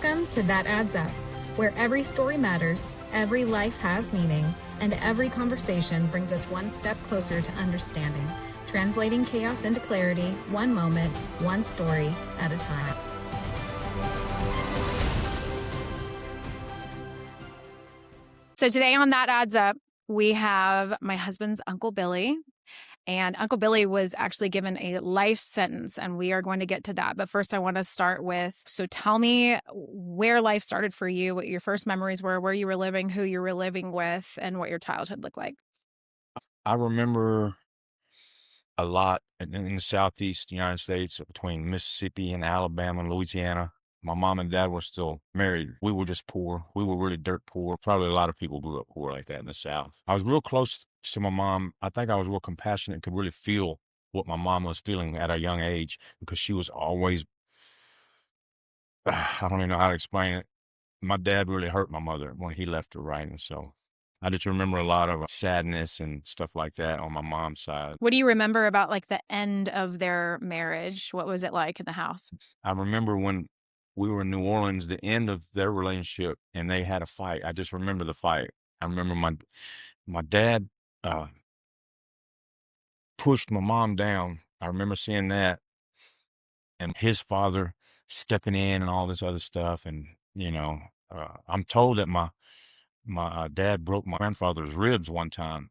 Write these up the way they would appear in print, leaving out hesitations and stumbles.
Welcome to That Adds Up, where every story matters, every life has meaning, and every conversation brings us one step closer to understanding, translating chaos into clarity, one moment, one story at a time. So today on That Adds Up, we have my husband's Uncle Billy. And Uncle Billy was actually given a life sentence, and we are going to get to that. But first, I want to start with, so tell me where life started for you, what your first memories were, where you were living, who you were living with, and what your childhood looked like. I remember a lot in the Southeast United States between Mississippi and Alabama and Louisiana. My mom and dad were still married. We were just poor. We were really dirt poor. Probably a lot of people grew up poor like that in the South. I was real close to my mom. I think I was real compassionate, could really feel what my mom was feeling at a young age because she was always, I don't even know how to explain it. My dad really hurt my mother when he left her, right? And so I just remember a lot of sadness and stuff like that on my mom's side. What do you remember about like the end of their marriage? What was it like in the house? I remember when we were in New Orleans, the end of their relationship, and they had a fight. I just remember the fight. I remember my dad pushed my mom down. I remember seeing that, and his father stepping in and all this other stuff. And I'm told that my dad broke my grandfather's ribs one time.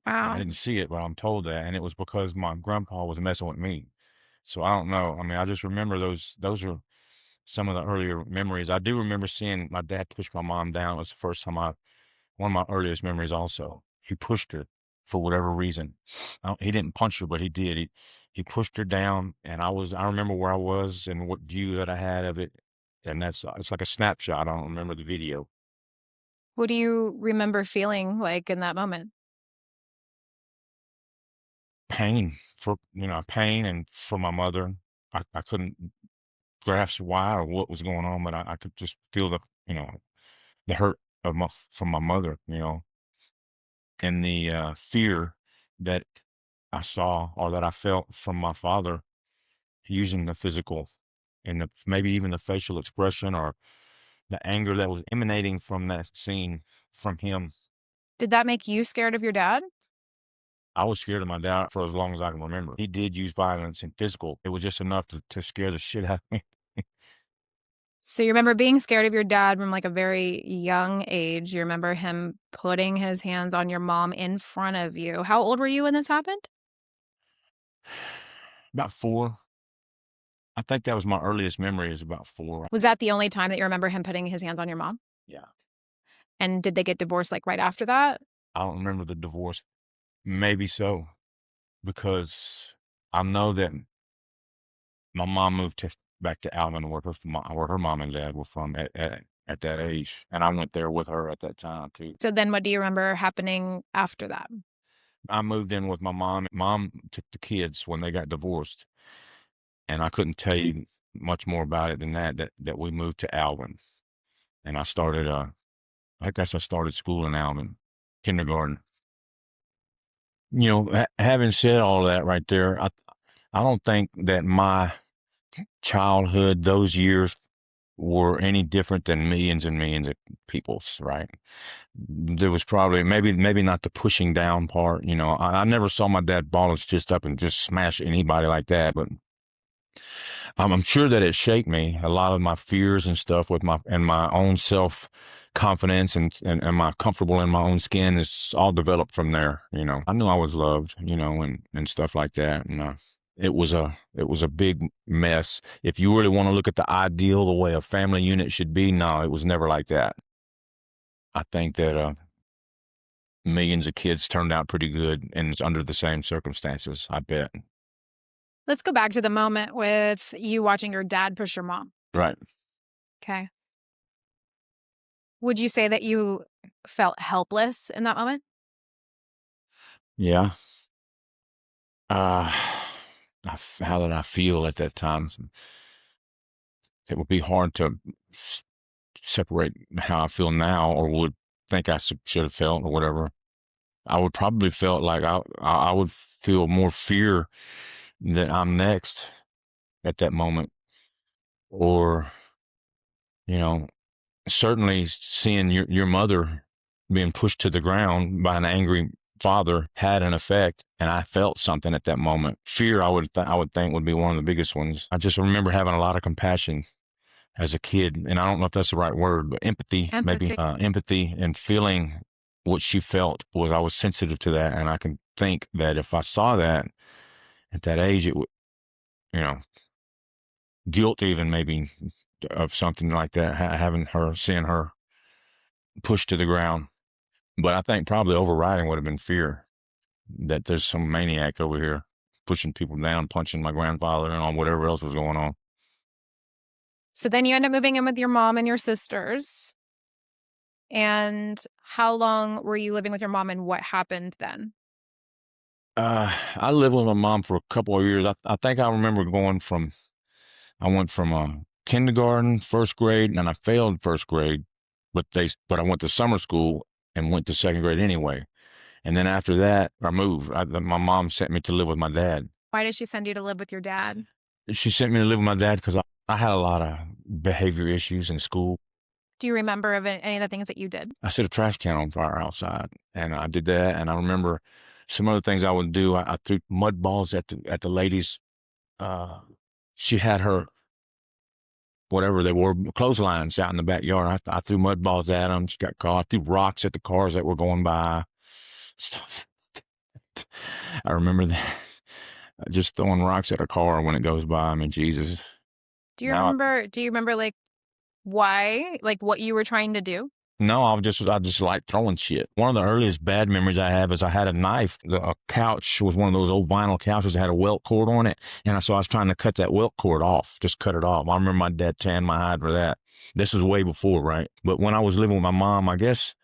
I Wow. didn't see it, but I'm told that, and it was because my grandpa was messing with me. So I don't know. I mean, I just remember those are some of the earlier memories. I do remember seeing my dad push my mom down. It was the first time one of my earliest memories also. He pushed her for whatever reason. He didn't punch her, but he did. He pushed her down, and I remember where I was and what view that I had of it. And it's like a snapshot. I don't remember the video. What do you remember feeling like in that moment? Pain pain and for my mother. I couldn't grasp why or what was going on, but I could just feel the hurt of from my mother, and the fear that I saw or that I felt from my father using the physical and maybe even the facial expression or the anger that was emanating from that scene from him. Did that make you scared of your dad? I was scared of my dad for as long as I can remember. He did use violence and physical. It was just enough to scare the shit out of me. So you remember being scared of your dad from like a very young age. You remember him putting his hands on your mom in front of you. How old were you when this happened? About 4. I think that was my earliest memory is about 4. Was that the only time that you remember him putting his hands on your mom? Yeah. And did they get divorced like right after that? I don't remember the divorce. Maybe so, because I know that my mom moved back to Alvin, where her mom and dad were from at that age, and I went there with her at that time too. So then what do you remember happening after that? I moved in with my mom. Mom took the kids when they got divorced, and I couldn't tell you much more about it than that we moved to Alvin, and I started I guess I started school in Alvin, kindergarten. Having said all that right there, I don't think that my childhood, those years were any different than millions and millions of people's, right? There was probably maybe not the pushing down part. I never saw my dad ball his fist up and just smash anybody like that, but I'm sure that it shaped me. A lot of my fears and stuff with my own self confidence and my comfortable in my own skin is all developed from there. I knew I was loved, and stuff like that. And it was a big mess. If you really want to look at the ideal, the way a family unit should be, no, it was never like that. I think that millions of kids turned out pretty good, and it's under the same circumstances, I bet. Let's go back to the moment with you watching your dad push your mom. Right. Okay. Would you say that you felt helpless in that moment? Yeah. How did I feel at that time? It would be hard to separate how I feel now or would think I should have felt or whatever. I would probably felt like I would feel more fear that I'm next at that moment, or You know, certainly seeing your mother being pushed to the ground by an angry father had an effect, and I felt something at that moment. Fear, I would think, would be one of the biggest ones. I just remember having a lot of compassion as a kid, and I don't know if that's the right word, but empathy, maybe empathy, and feeling what she felt. Was I was sensitive to that, and I can think that if I saw that at that age, it would, you know, guilt even maybe of something like that, seeing her pushed to the ground. But I think probably overriding would have been fear that there's some maniac over here pushing people down, punching my grandfather, and all whatever else was going on. So then you end up moving in with your mom and your sisters. And how long were you living with your mom, and what happened then? I lived with my mom for a couple of years. I think I remember I went from kindergarten, first grade, and I failed first grade, but I went to summer school and went to second grade anyway. And then after that, I moved. My mom sent me to live with my dad. Why did she send you to live with your dad? She sent me to live with my dad because I had a lot of behavior issues in school. Do you remember of any of the things that you did? I set a trash can on fire outside, and I did that. And I remember some other things I would do. I threw mud balls at the ladies. She had her, whatever they were, clotheslines out in the backyard. I threw mud balls at them. She got caught. I threw rocks at the cars that were going by. Stuff. I remember that. Just throwing rocks at a car when it goes by. I mean, Jesus. Do you remember like why, like what you were trying to do? No, I just like throwing shit. One of the earliest bad memories I have is I had a knife. A couch was one of those old vinyl couches that had a welt cord on it. And so I was trying to cut that welt cord off, just cut it off. I remember my dad tanned my hide for that. This was way before, right? But when I was living with my mom, I guess,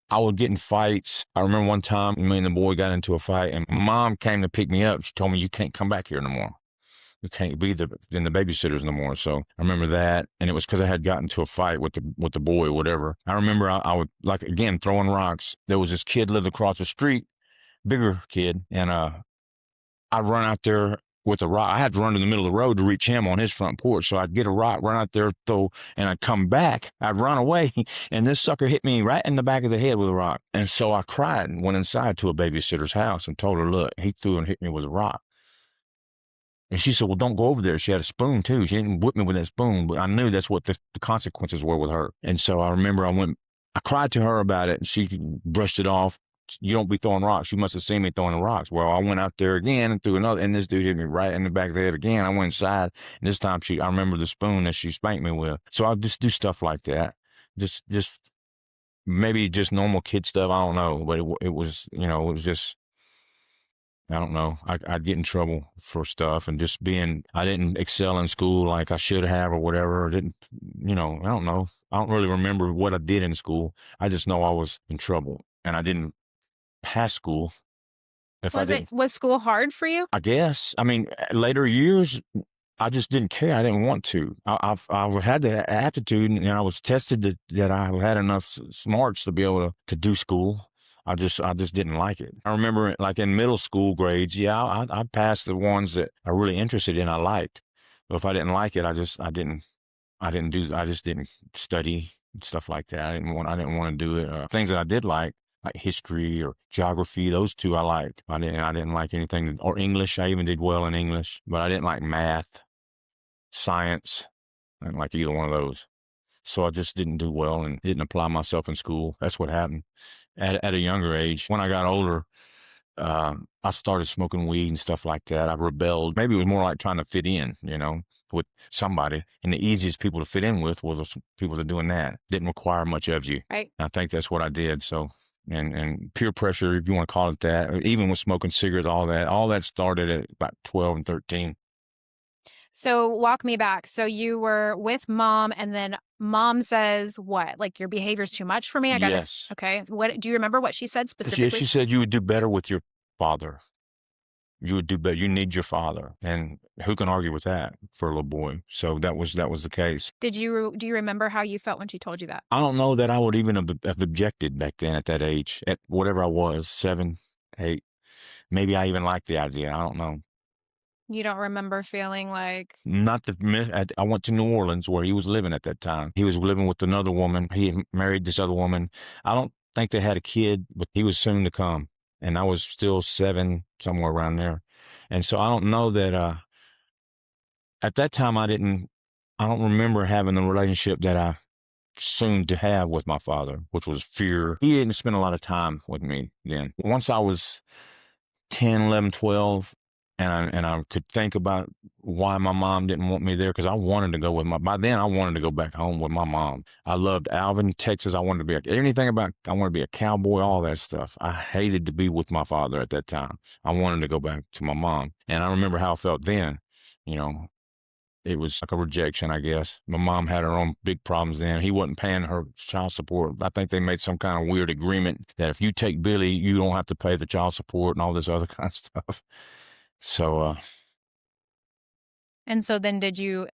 I would get in fights. I remember one time me and the boy got into a fight, and my mom came to pick me up. She told me, "You can't come back here no more. You can't be in the babysitters no more." So I remember that, and it was because I had gotten into a fight with the boy or whatever. I remember I would, like, again, throwing rocks. There was this kid lived across the street, bigger kid, and I'd run out there with a rock. I had to run to the middle of the road to reach him on his front porch. So I'd get a rock, run out there, throw, and I'd come back. I'd run away, and this sucker hit me right in the back of the head with a rock. And so I cried and went inside to a babysitter's house and told her, "Look, he threw and hit me with a rock." And she said, "Well, don't go over there." She had a spoon, too. She didn't whip me with that spoon, but I knew that's what the consequences were with her. And so I remember I cried to her about it, and she brushed it off. "You don't be throwing rocks. You must have seen me throwing the rocks." Well, I went out there again and threw another, and this dude hit me right in the back of the head again. I went inside, and this time I remember the spoon that she spanked me with. So I just do stuff like that. Just maybe just normal kid stuff. I don't know, but it was, it was just, I don't know. I'd get in trouble for stuff, and I didn't excel in school like I should have or whatever. I didn't, I don't know. I don't really remember what I did in school. I just know I was in trouble, and I didn't pass school. Was school hard for you? I guess. I mean, later years, I just didn't care. I didn't want to. I had the aptitude, and I was tested that I had enough smarts to be able to do school. I just didn't like it. I remember, like, in middle school grades, I passed the ones that I really interested in. I liked, but if I didn't like it, I just didn't study and stuff like that. I didn't want to do it. Things that I did like history or geography, those two I liked. I didn't like anything, or English. I even did well in English, but I didn't like math, science. I didn't like either one of those. So I just didn't do well and didn't apply myself in school. That's what happened. At a younger age, when I got older, I started smoking weed and stuff like that. I rebelled. Maybe it was more like trying to fit in, with somebody. And the easiest people to fit in with were the people that are doing that. Didn't require much of you. Right. I think that's what I did. So, and peer pressure, if you want to call it that, or even with smoking cigarettes, all that started at about 12 and 13. So walk me back. So you were with mom, and then mom says what? Like, your behavior's too much for me? Yes. Okay. What do you remember what she said specifically? She said you would do better with your father. You would do better. You need your father. And who can argue with that for a little boy? So that was the case. Do you remember how you felt when she told you that? I don't know that I would even have objected back then at that age, at whatever I was, 7, 8. Maybe I even liked the idea. I don't know. You don't remember feeling like, Not the, I went to New Orleans where he was living at that time. He was living with another woman. He had married this other woman. I don't think they had a kid, but he was soon to come. And I was still 7, somewhere around there. And so I don't know that, at that time I don't remember having the relationship that I soon to have with my father, which was fear. He didn't spend a lot of time with me then. Once I was 10, 11, 12, and I could think about why my mom didn't want me there, because I wanted to go with by then I wanted to go back home with my mom. I loved Alvin, Texas. I wanted to be anything about, I wanted to be a cowboy, all that stuff. I hated to be with my father at that time. I wanted to go back to my mom. And I remember how I felt then, you know. It was like a rejection, I guess. My mom had her own big problems then. He wasn't paying her child support. I think they made some kind of weird agreement that if you take Billy, you don't have to pay the child support and all this other kind of stuff. So, and so then did you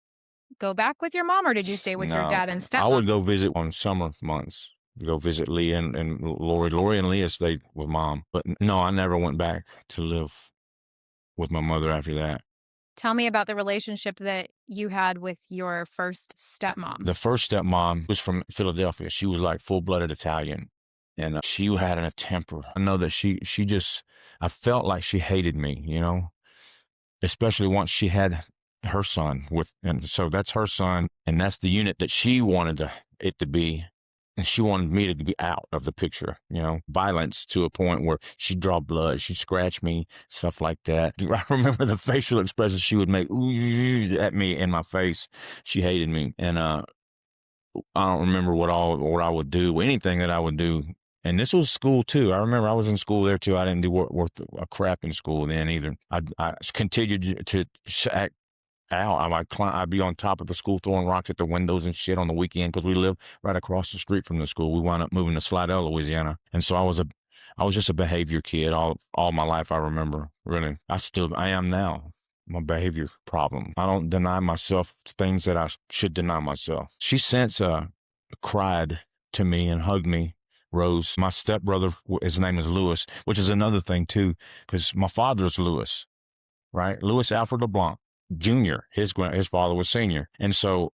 go back with your mom, or did you stay with your no, dad and stepmom? I would go visit on summer months. Go visit Leah and Lori. Lori and Leah stayed with mom. But no, I never went back to live with my mother after that. Tell me about the relationship that you had with your first stepmom. The first stepmom was from Philadelphia. She was like full-blooded Italian, and she had a temper. I know that she just, I felt like she hated me, you know, especially once she had her son and so that's her son, and that's the unit that she wanted it to be. And she wanted me to be out of the picture, you know, violence to a point where she'd draw blood, she'd scratch me, stuff like that. I remember the facial expressions she would make at me in my face. She hated me. And I don't remember what I would do, anything that I would do. And this was school too. I remember I was in school there too. I didn't do worth a crap in school then either. I continued to act out. I'd be on top of the school throwing rocks at the windows and shit on the weekend, because we lived right across the street from the school. We wound up moving to Slidell, Louisiana. And so I was just a behavior kid all my life, I remember, really. I am now. My behavior problem. I don't deny myself things that I should deny myself. She since cried to me and hugged me, Rose. My stepbrother, his name is Louis, which is another thing too, because my father is Louis, right? Louis Alfred LeBlanc Jr. His father was senior. And so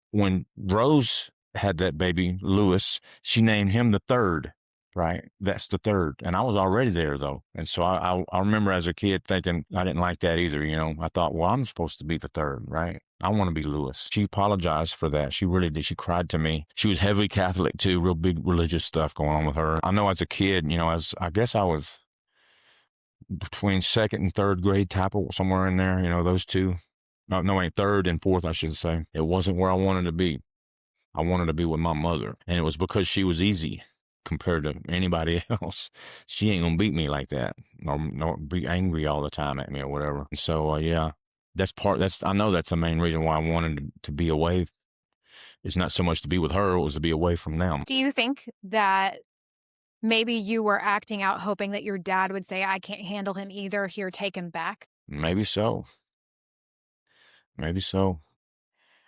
when Rose had that baby, Louis, she named him the third, right? That's the third. And I was already there though. And so I remember as a kid thinking I didn't like that either, you know. I thought, well, I'm supposed to be the third, right? I want to be Louis. She apologized for that. She really did. She cried to me. She was heavily Catholic too, real big religious stuff going on with her. I know as a kid, you know, I guess I was between second and third grade type of somewhere in there, you know, those two. No, third and fourth, I should say. It wasn't where I wanted to be. I wanted to be with my mother. And it was because she was easy compared to anybody else. She ain't going to beat me like that, nor be angry all the time at me or whatever. And so, yeah, I know that's the main reason why I wanted to be away. It's not so much to be with her, it was to be away from them. Do you think that maybe you were acting out hoping that your dad would say, I can't handle him either, here, take him back? Maybe so. Maybe so.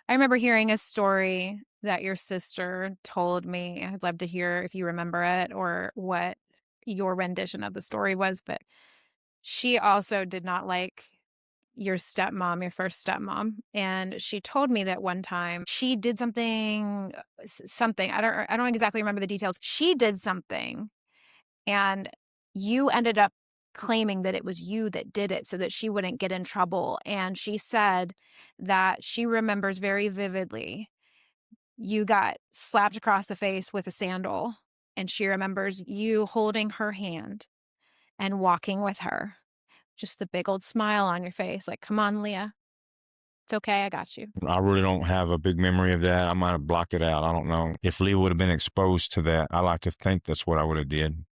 I remember hearing a story that your sister told me. I'd love to hear if you remember it or what your rendition of the story was, but she also did not like your stepmom, your first stepmom. And she told me that one time she did something, I don't exactly remember the details. She did something and you ended up claiming that it was you that did it so that she wouldn't get in trouble. And she said that she remembers very vividly you got slapped across the face with a sandal, and she remembers you holding her hand and walking with her. Just the big old smile on your face, like, come on, Leah. It's okay, I got you. I really don't have a big memory of that. I might have blocked it out. I don't know. If Leah would have been exposed to that, I like to think that's what I would have did.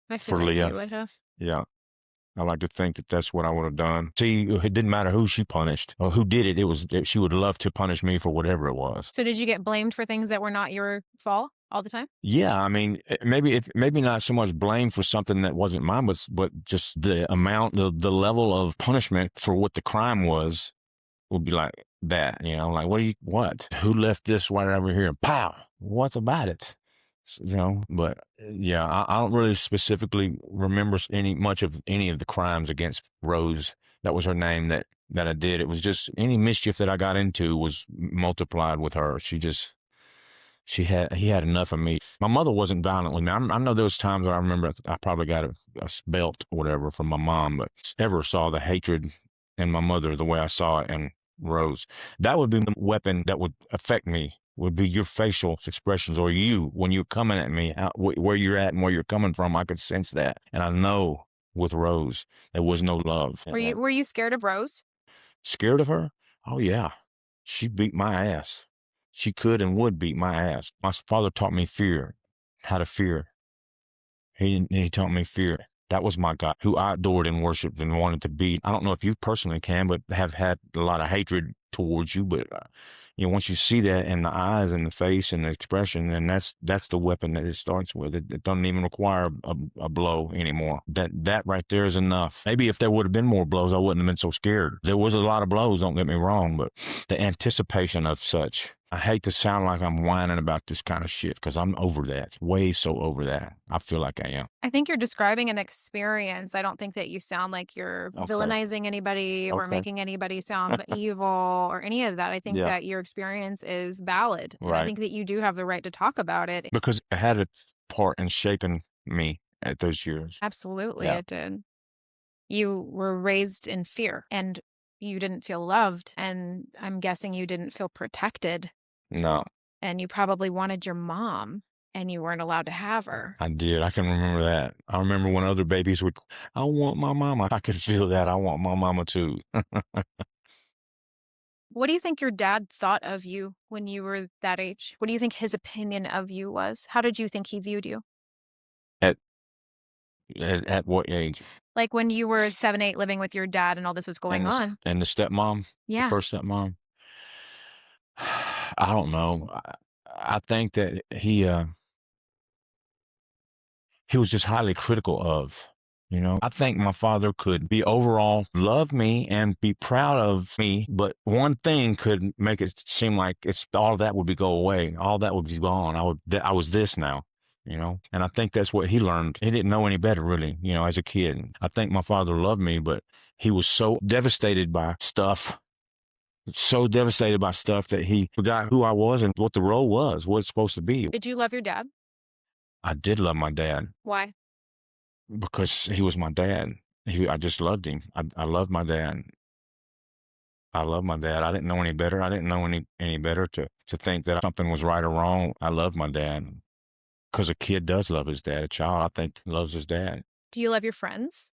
I feel for like Leah. you would have. Yeah. I like to think that that's what I would have done. See, it didn't matter who she punished or who did it. She would love to punish me for whatever it was. So did you get blamed for things that were not your fault all the time? Yeah, I mean, maybe not so much blame for something that wasn't mine, but just the amount, the level of punishment for what the crime was would be like that. You know, like what? Who left this right over here? Pow! What about it? You know, but yeah, I don't really specifically remember much of any of the crimes against Rose That was her name that I did. It was just any mischief that I got into was multiplied with her. He had enough of me. My mother wasn't violent with me. I know there was times where I remember I probably got a belt or whatever from my mom, but ever saw the hatred in my mother the way I saw it in Rose. That would be the weapon that would affect me, would be your facial expressions, or you, when you're coming at me, where you're at and where you're coming from. I could sense that. And I know with Rose, there was no love. Were you scared of Rose? Scared of her? Oh, yeah. She beat my ass. She could and would beat my ass. My father taught me fear, how to fear. He taught me fear. That was my God, who I adored and worshiped and wanted to be. I don't know if you personally can, but have had a lot of hatred towards you. But once you see that in the eyes and the face and the expression, and that's the weapon that it starts with. It doesn't even require a blow anymore. That right there is enough. Maybe if there would have been more blows, I wouldn't have been so scared. There was a lot of blows, don't get me wrong, but the anticipation of such. I hate to sound like I'm whining about this kind of shit because I'm over that, way so over that. I feel like I am. I think you're describing an experience. I don't think that you sound like you're villainizing anybody or making anybody sound evil or any of that. I think that your experience is valid. And I think that you do have the right to talk about it. Because it had a part in shaping me at those years. Absolutely, it did. You were raised in fear and you didn't feel loved. And I'm guessing you didn't feel protected. No. And you probably wanted your mom and you weren't allowed to have her. I did. I can remember that. I remember when other babies would, I want my mama. I could feel that. I want my mama too. What do you think your dad thought of you when you were that age? What do you think his opinion of you was? How did you think he viewed you? At what age? Like when you were 7, 8 living with your dad and all this was going on. And the stepmom? Yeah. The first stepmom? I don't know. I think that he was just highly critical of, I think my father could be overall love me and be proud of me, but one thing could make it seem like all that would go away. All that would be gone. I was this now, and I think that's what he learned. He didn't know any better really, as a kid. I think my father loved me, but he was so devastated by stuff. So devastated by stuff that he forgot who I was and what the role was, what it's supposed to be. Did you love your dad? I did love my dad. Why? Because he was my dad. I just loved him. I loved my dad. I loved my dad. I didn't know any better. I didn't know any better to think that something was right or wrong. I loved my dad. Because a kid does love his dad. A child, I think, loves his dad. Do you love your friends?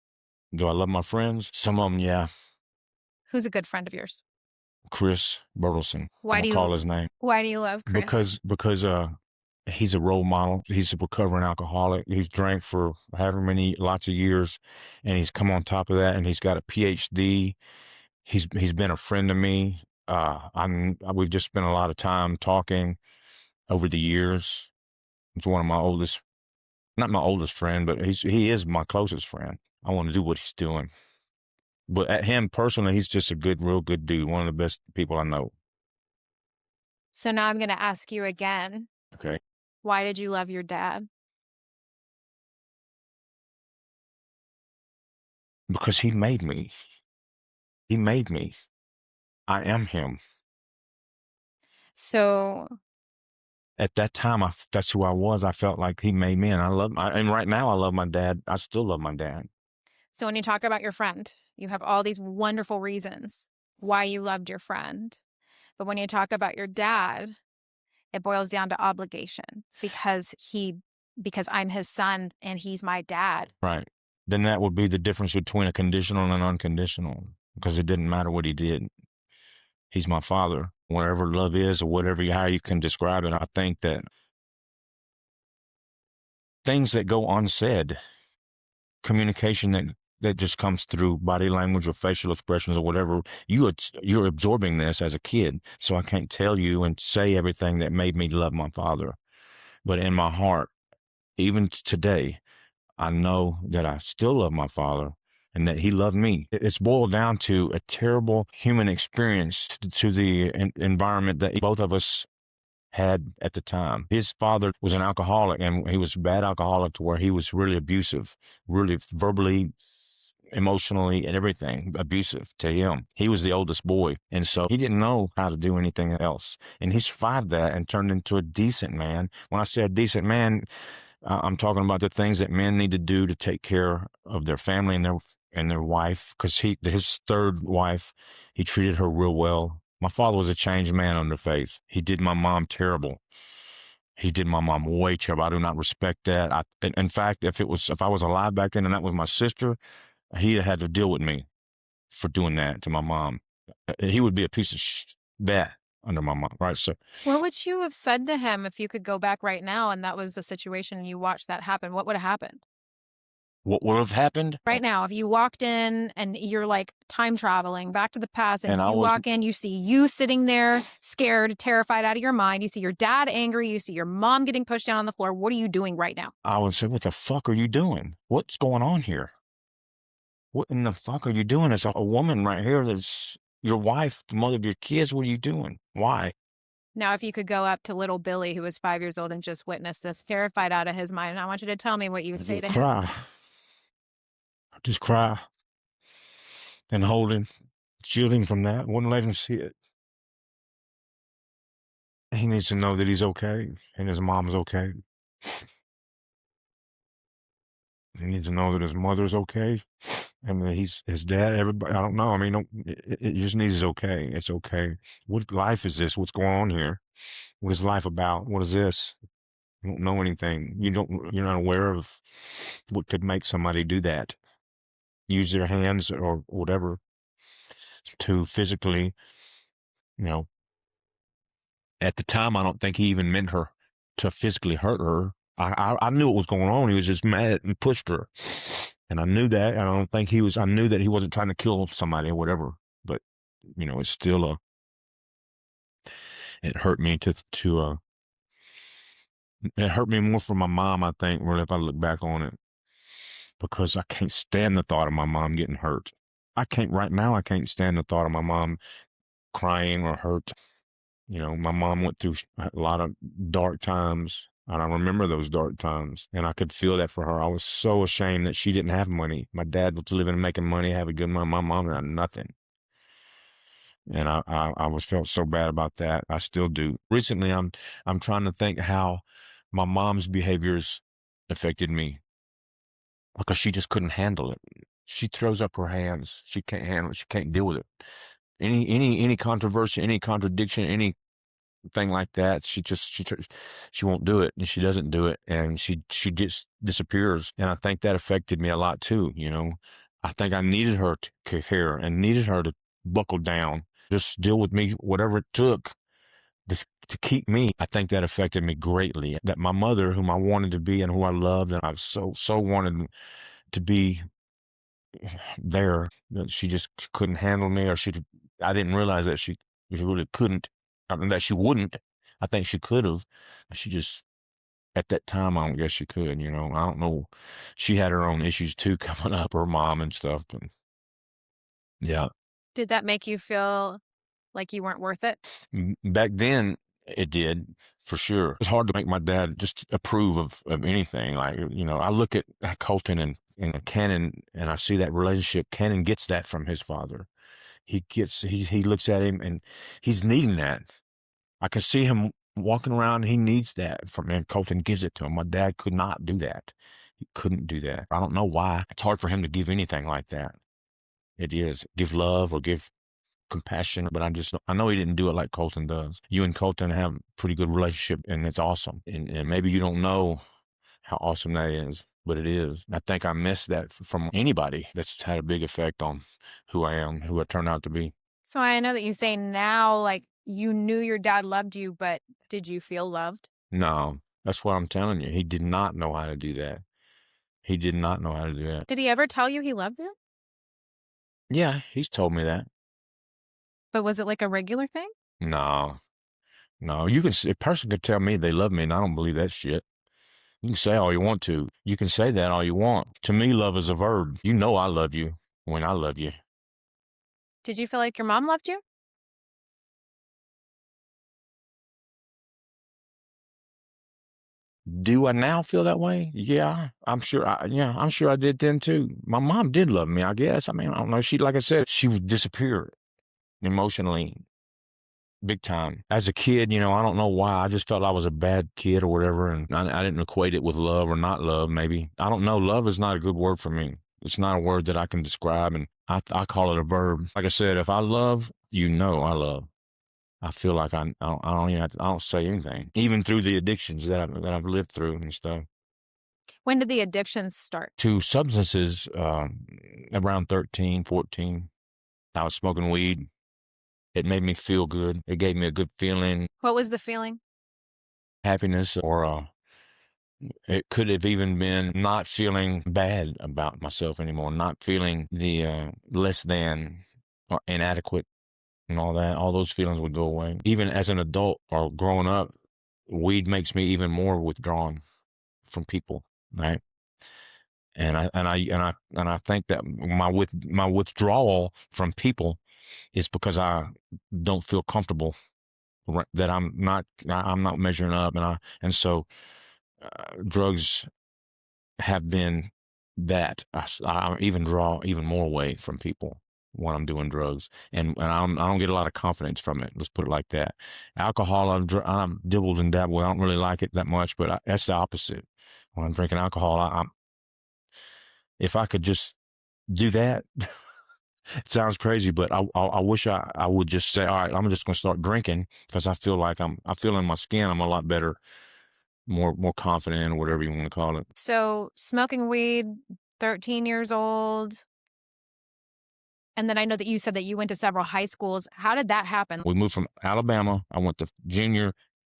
Do I love my friends? Some of them, yeah. Who's a good friend of yours? Chris Bertelson. Why do you call his name? Why do you love Chris? Because he's a role model. He's a recovering alcoholic. He's drank for lots of years, and he's come on top of that, and he's got a PhD. He's been a friend to me. We've just spent a lot of time talking over the years. He's one of my oldest, not my oldest friend, but he is my closest friend. I want to do what he's doing. But at him personally, he's just a real good dude. One of the best people I know. So now I'm going to ask you again. Okay. Why did you love your dad? Because he made me. He made me. I am him. So at that time, that's who I was. I felt like he made me, and and right now I love my dad. I still love my dad. So when you talk about your friend, you have all these wonderful reasons why you loved your friend. But when you talk about your dad, it boils down to obligation because I'm his son and he's my dad. Right. Then that would be the difference between a conditional and unconditional, because it didn't matter what he did. He's my father. Whatever love is, or how you can describe it, I think that things that go unsaid, communication that just comes through body language or facial expressions or whatever, you're absorbing this as a kid. So I can't tell you and say everything that made me love my father. But in my heart, even today, I know that I still love my father and that he loved me. It's boiled down to a terrible human experience to the environment that both of us had at the time. His father was an alcoholic, and he was a bad alcoholic to where he was really abusive, really verbally emotionally and everything, abusive to him. He was the oldest boy, and so he didn't know how to do anything else. And he survived that and turned into a decent man. When I say a decent man, I'm talking about the things that men need to do to take care of their family and their wife. Because his third wife, he treated her real well. My father was a changed man under faith. He did my mom terrible. He did my mom way terrible. I do not respect that. In fact, if I was alive back then and that was my sister, he had to deal with me for doing that to my mom. He would be a piece of that under my mom, right? So, What would you have said to him if you could go back right now and that was the situation and you watched that happen? What would have happened? what would have happened? Right now, if you walked in and you're like time traveling back to the past and you walk in, you see you sitting there scared, terrified out of your mind. You see your dad angry. You see your mom getting pushed down on the floor. What are you doing right now? I would say, what the fuck are you doing? What's going on here? What in the fuck are you doing? As a woman right here that's your wife, the mother of your kids. What are you doing? Why? Now, if you could go up to little Billy, who was 5 years old and just witnessed this, terrified out of his mind, I want you to tell me what you would say to him. Cry. Just cry and hold him, shield him from that. Wouldn't let him see it. He needs to know that he's okay and his mom's okay. He needs to know that his mother's okay and that his dad, everybody, I don't know. I mean, it just needs his okay. It's okay. What life is this? What's going on here? What is life about? What is this? You don't know anything. You're not aware of what could make somebody do that. Use their hands or whatever to physically, you know, at the time, I don't think he even meant her to physically hurt her. I knew what was going on. He was just mad and pushed her. And I knew that. I knew that he wasn't trying to kill somebody or whatever. But, it's still it hurt me it hurt me more for my mom, I think, really, if I look back on it. Because I can't stand the thought of my mom getting hurt. Right now, I can't stand the thought of my mom crying or hurt. My mom went through a lot of dark times, and I remember those dark times, and I could feel that for her. I was so ashamed that she didn't have money. My dad was living and making money, having a good money. My mom had nothing. And I was felt so bad about that. I still do. Recently, I'm trying to think how my mom's behaviors affected me because she just couldn't handle it. She throws up her hands. She can't handle it. She can't deal with it. Any controversy, any contradiction, anything like that, she won't do it, and she doesn't do it, and she just disappears. And I think that affected me a lot too. I think I needed her to care and needed her to buckle down, just deal with me, whatever it took to keep me. I think that affected me greatly. That my mother, whom I wanted to be and who I loved, and I so wanted to be there, that she just couldn't handle me, or I didn't realize that she really couldn't, that she wouldn't. I think she could have. She just, at that time, I don't guess she could, I don't know. She had her own issues too coming up, her mom and stuff. But yeah. Did that make you feel like you weren't worth it? Back then, it did, for sure. It's hard to make my dad just approve of anything. Like, I look at Colton and Cannon, and I see that relationship. Cannon gets that from his father. He looks at him, and he's needing that. I can see him walking around. He needs that from him. Colton gives it to him. My dad could not do that. He couldn't do that. I don't know why. It's hard for him to give anything like that. It is. Give love or give compassion, but I know he didn't do it like Colton does. You and Colton have a pretty good relationship, and it's awesome. And maybe you don't know how awesome that is, but it is. I think I missed that from anybody. That's had a big effect on who I am, who I turned out to be. So I know that you say now, like, you knew your dad loved you, but did you feel loved? No, that's what I'm telling you. He did not know how to do that. He did not know how to do that. Did he ever tell you he loved you? Yeah, he's told me that. But was it like a regular thing? No. A person could tell me they love me, and I don't believe that shit. You can say all you want to. You can say that all you want. To me, love is a verb. You know I love you when I love you. Did you feel like your mom loved you? Do I now feel that way? Yeah, I'm sure. I'm sure I did then too. My mom did love me, I guess. I mean, I don't know. Like I said, she would disappear emotionally, big time. As a kid, I don't know why. I just felt I was a bad kid or whatever, and I didn't equate it with love or not love. Maybe, I don't know. Love is not a good word for me. It's not a word that I can describe, and I call it a verb. Like I said, if I love, I love. I feel like I don't even I don't say anything, even through the addictions that I've lived through and stuff. When did the addictions start? To substances, around 13, 14. I was smoking weed. It made me feel good. It gave me a good feeling, What was the feeling? happiness, or it could have even been not feeling bad about myself anymore, not feeling the less than or inadequate and all that. All those feelings would go away. Even as an adult or growing up, weed makes me even more withdrawn from people, right? And I think that my withdrawal from people is because I don't feel comfortable that I'm not measuring up, and so drugs have been that I even draw even more away from people when I'm doing drugs, and I don't get a lot of confidence from it. Let's put it like that. Alcohol, I'm dibbled and dabbled. I don't really like it that much, but that's the opposite. When I'm drinking alcohol, if I could just do that. It sounds crazy, but I wish I would just say, all right, I'm just going to start drinking because I feel like I feel in my skin I'm a lot better, more confident, or whatever you want to call it. So smoking weed, 13 years old. And then I know that you said that you went to several high schools. How did that happen? We moved from Alabama. I went to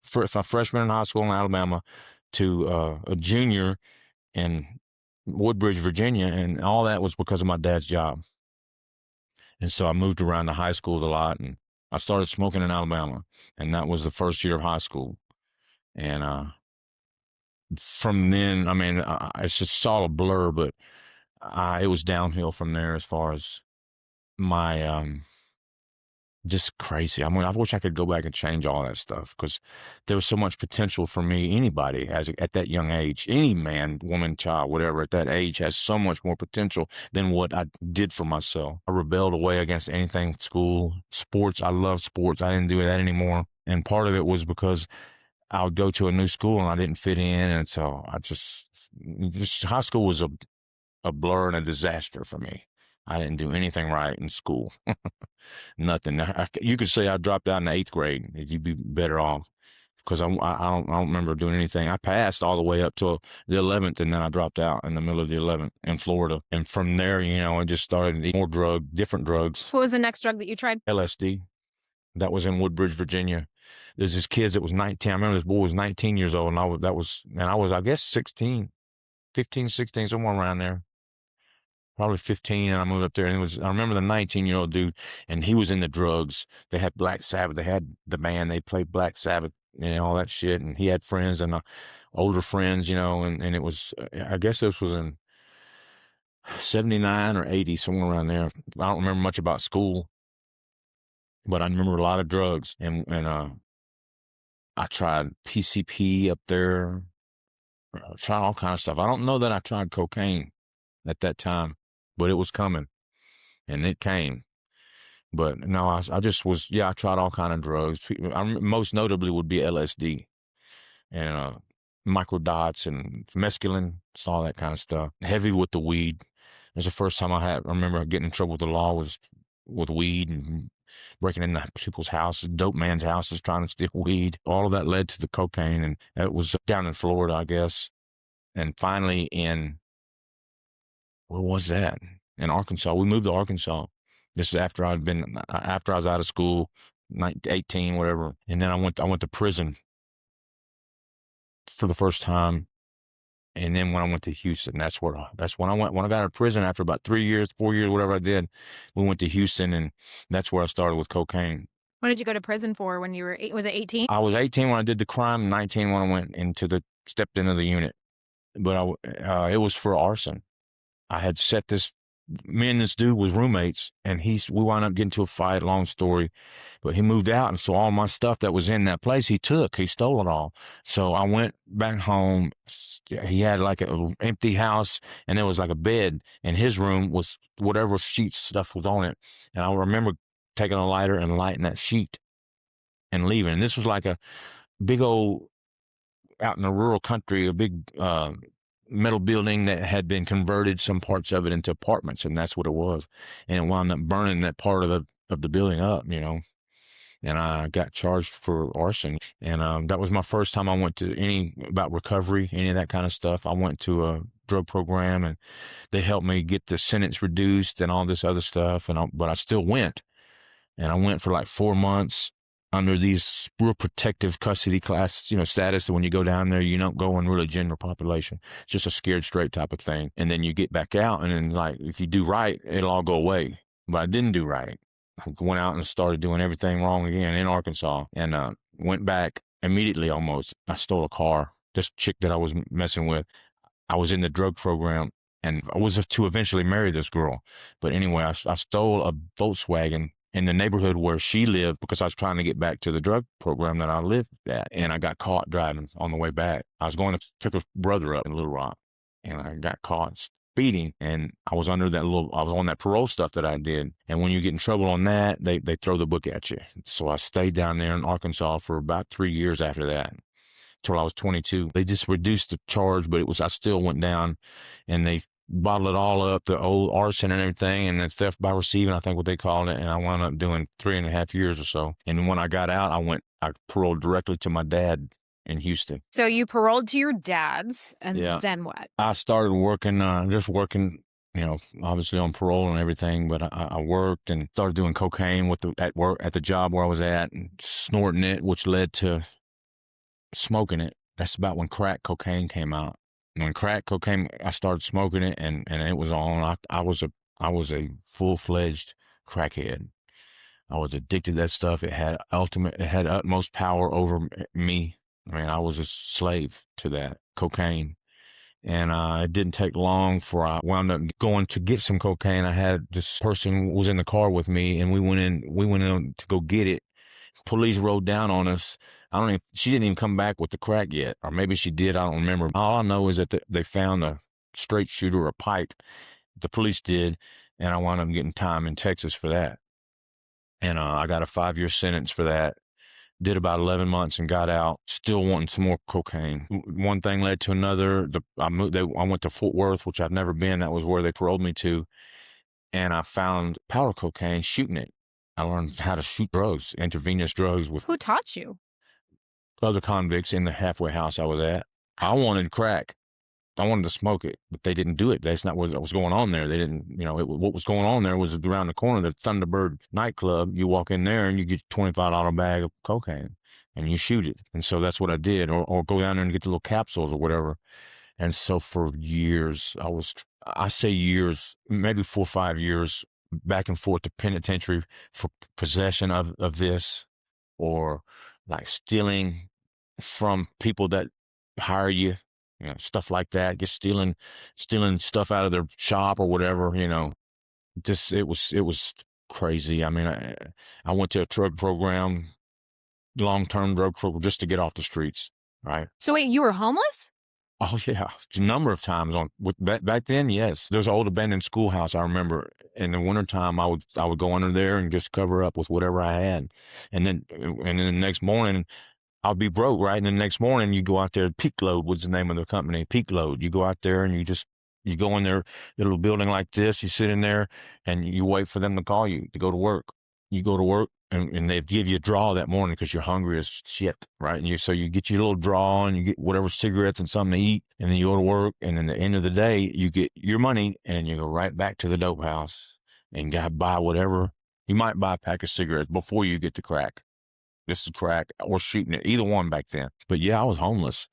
freshman in high school in Alabama to a junior in Woodbridge, Virginia, and all that was because of my dad's job. And so I moved around the high schools a lot, and I started smoking in Alabama, and that was the first year of high school. And from then, I mean, it's just all a blur, but it was downhill from there as far as my just crazy. I mean, I wish I could go back and change all that stuff because there was so much potential for me. Anybody at that young age, any man, woman, child, whatever, at that age has so much more potential than what I did for myself. I rebelled away against anything school, sports. I love sports. I didn't do that anymore. And part of it was because I would go to a new school and I didn't fit in. And so I just high school was a blur and a disaster for me. I didn't do anything right in school. Nothing. You could say I dropped out in the 8th grade. You'd be better off because I don't remember doing anything. I passed all the way up to the 11th, and then I dropped out in the middle of the 11th in Florida. And from there, I just started more different drugs. What was the next drug that you tried? LSD. That was in Woodbridge, Virginia. There's this kid that was 19. I remember this boy was 19 years old, and I was, I guess, 16, 15, 16, somewhere around there. Probably 15, and I moved up there, and I remember the 19-year-old dude, and he was into drugs. They had Black Sabbath. They had the band. They played Black Sabbath and all that shit, and he had friends and older friends, and it was, I guess this was in 79 or 80, somewhere around there. I don't remember much about school, but I remember a lot of drugs, and I tried PCP up there. I tried all kinds of stuff. I don't know that I tried cocaine at that time, but it was coming, and it came. But no, I just was, I tried all kind of drugs. Most notably would be LSD and microdots and mescaline, all that kind of stuff. Heavy with the weed. It was the first time I remember getting in trouble with the law was with weed and breaking into people's houses, dope man's houses, trying to steal weed. All of that led to the cocaine, and it was down in Florida, I guess. And finally where was that? In Arkansas. We moved to Arkansas. This is after I was out of school, 18, whatever. And then I went to prison for the first time. And then when I went to Houston, that's when I went. When I got out of prison after about 3 years, 4 years, whatever I did, we went to Houston, and that's where I started with cocaine. What did you go to prison for when you were was it 18? I was 18 when I did the crime, 19 when I stepped into the unit. But it was for arson. I had set this me and this dude was roommates, and we wound up getting into a fight, long story, but he moved out. And so all my stuff that was in that place, he stole it all. So I went back home. He had like an empty house, and there was like a bed in his room with whatever sheet stuff was on it. And I remember taking a lighter and lighting that sheet and leaving. And this was like a big old, out in the rural country, a big metal building that had been converted, some parts of it, into apartments, and that's what it was. And it wound up burning that part of the building up, and I got charged for arson. And that was my first time I went to about recovery, any of that kind of stuff. I went to a drug program, and they helped me get the sentence reduced and all this other stuff. But I still went, and I went for like 4 months under these real protective custody class, status. So when you go down there, you don't go in really general population. It's just a scared straight type of thing. And then you get back out, and then like, if you do right, it'll all go away. But I didn't do right. I went out and started doing everything wrong again in Arkansas, and went back immediately almost. I stole a car. This chick that I was messing with, I was in the drug program, and I was to eventually marry this girl. But anyway, I stole a Volkswagen in the neighborhood where she lived, because I was trying to get back to the drug program that I lived at. And I got caught driving on the way back. I was going to pick a brother up in Little Rock, and I got caught speeding, and I was on that parole stuff that I did. And when you get in trouble on that, they throw the book at you. So I stayed down there in Arkansas for about 3 years after that, till I was 22. They just reduced the charge, but I still went down, and they bottled it all up, the old arson and everything, and then theft by receiving, I think what they called it. And I wound up doing 3.5 years or so. And when I got out, I paroled directly to my dad in Houston. So you paroled to your dad's, and then what? I started working, obviously on parole and everything, but I worked and started doing cocaine at the job where I was at, and snorting it, which led to smoking it. That's about when crack cocaine came out. When crack cocaine, I started smoking it, and it was on. I was a full-fledged crackhead. I was addicted to that stuff. It had utmost power over me. I mean, I was a slave to that cocaine. And it didn't take long for I wound up going to get some cocaine. I had this person was in the car with me, and we went in to go get it. Police rode down on us. She didn't even come back with the crack yet, or maybe she did. I don't remember. All I know is that they found a straight shooter, a pipe. The police did, and I wound up getting time in Texas for that. And I got a 5-year sentence for that. Did about 11 months and got out, still wanting some more cocaine. One thing led to another. I went to Fort Worth, which I've never been. That was where they paroled me to. And I found powder cocaine, shooting it. I learned how to shoot drugs, intravenous drugs. Who taught you? Other convicts in the halfway house I was at. I wanted crack. I wanted to smoke it, but they didn't do it. That's not what was going on there. They didn't, what was going on there was around the corner, the Thunderbird nightclub. You walk in there and you get a $25 bag of cocaine and you shoot it. And so that's what I did, or go down there and get the little capsules or whatever. And so for years, I say years, maybe 4 or 5 years, back and forth to penitentiary for possession of this, or like stealing from people that hire you. Stuff like that, just stealing stuff out of their shop or whatever, just, it was crazy. I mean, I went to a drug program, long-term drug program, just to get off the streets, right? So wait, you were homeless? Oh yeah, a number of times back then. Yes, there's an old abandoned schoolhouse. I remember in the wintertime, I would go under there and just cover up with whatever I had, and then the next morning, I'll be broke, right? And the next morning you go out there, Peak Load was the name of the company, Peak Load. You go out there and you go in their little building like this, you sit in there and you wait for them to call you to go to work. You go to work and they give you a draw that morning because you're hungry as shit, right? And so you get your little draw and you get whatever cigarettes and something to eat, and then you go to work, and then at the end of the day, you get your money and you go right back to the dope house and gotta buy whatever. You might buy a pack of cigarettes before you get to crack. This is crack, or shooting it, either one back then. But yeah, I was homeless,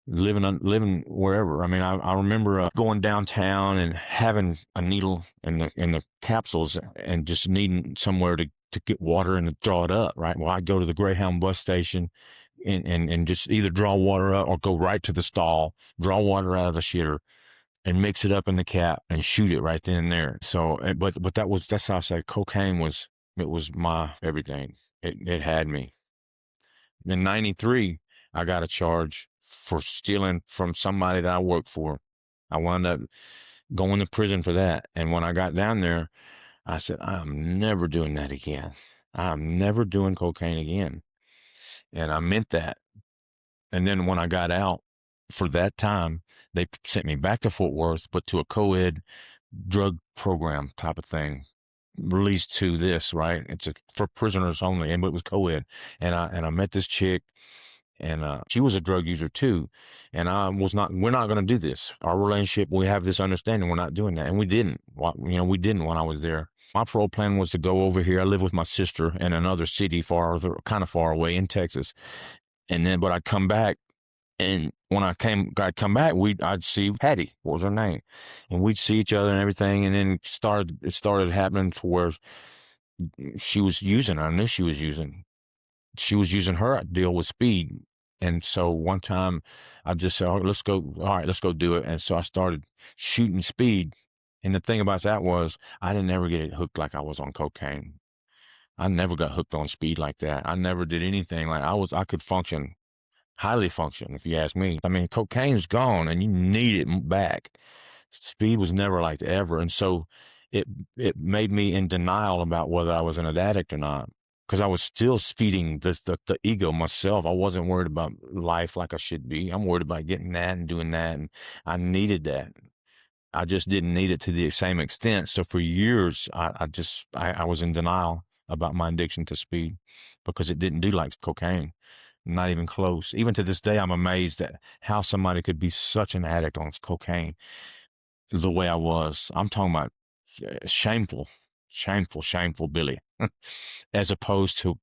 living wherever. I mean, I remember going downtown and having a needle in the capsules and just needing somewhere to get water and to draw it up, right? Well, I'd go to the Greyhound bus station and just either draw water up or go right to the stall, draw water out of the shitter, and mix it up in the cap and shoot it right then and there. So, but that's how I say cocaine was. It was my everything. It had me. In '93, I got a charge for stealing from somebody that I worked for. I wound up going to prison for that. And when I got down there, I said, I'm never doing that again. I'm never doing cocaine again. And I meant that. And then when I got out for that time, they sent me back to Fort Worth, but to a co-ed drug program type of thing. Released to this, right? It's for prisoners only, and it was co-ed. And I met this chick, and she was a drug user too. And we're not going to do this. Our relationship, we have this understanding, we're not doing that. And we didn't. We didn't when I was there. My parole plan was to go over here. I live with my sister in another city kind of far away in Texas. But I'd come back, and when I'd come back, I'd see Patty, what was her name, and we'd see each other and everything. And then it started happening to where she was using. I knew she was using. She was using her deal with speed. And so one time, I just said, let's go. All right, let's go do it. And so I started shooting speed. And the thing about that was, I didn't ever get hooked like I was on cocaine. I never got hooked on speed like that. I never did anything like I could function. Highly function, if you ask me. I mean, cocaine's gone and you need it back. Speed was never like that ever. And so it made me in denial about whether I was an addict or not, because I was still feeding the ego myself. I wasn't worried about life like I should be. I'm worried about getting that and doing that. And I needed that. I just didn't need it to the same extent. So for years, I was in denial about my addiction to speed because it didn't do like cocaine. Not even close. Even to this day, I'm amazed at how somebody could be such an addict on cocaine the way I was. I'm talking about shameful Billy, as opposed to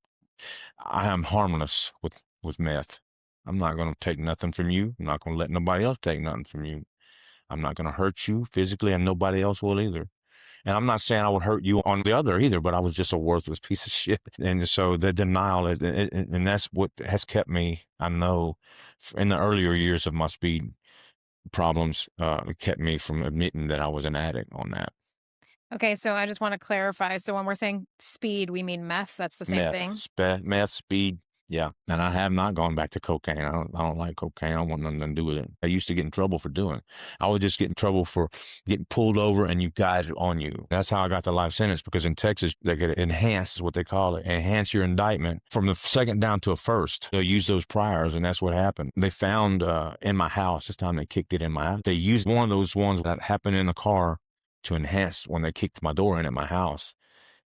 I am harmless with meth. I'm not going to take nothing from you. I'm not going to let nobody else take nothing from you. I'm not going to hurt you physically, and nobody else will either. And I'm not saying I would hurt you on the other either, but I was just a worthless piece of shit. And so the denial, and that's what has kept me, I know, in the earlier years of my speed problems, it kept me from admitting that I was an addict on that. Okay, so I just want to clarify. So when we're saying speed, we mean meth. That's the same thing. Meth, speed. Yeah. And I have not gone back to cocaine. I don't like cocaine. I don't want nothing to do with it. I used to get in trouble for doing it. I would just get in trouble for getting pulled over and you got it on you. That's how I got the life sentence, because in Texas, they could enhance, is what they call it, enhance your indictment from the second down to a first. They'll use those priors, and that's what happened. They found in my house, this time they kicked it in my house. They used one of those ones that happened in the car to enhance when they kicked my door in at my house.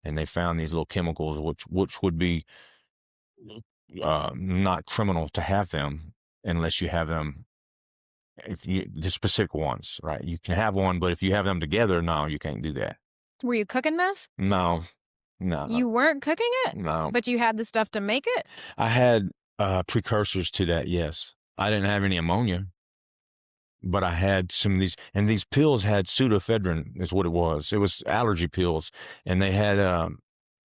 And they found these little chemicals, which would be not criminal to have them unless you have them, the specific ones, right? You can have one, but if you have them together, no, you can't do that. Were you cooking meth? No. You weren't cooking it? No. But you had the stuff to make it? I had precursors to that, yes. I didn't have any ammonia, but I had some of these, and these pills had pseudoephedrine is what it was. It was allergy pills, and they had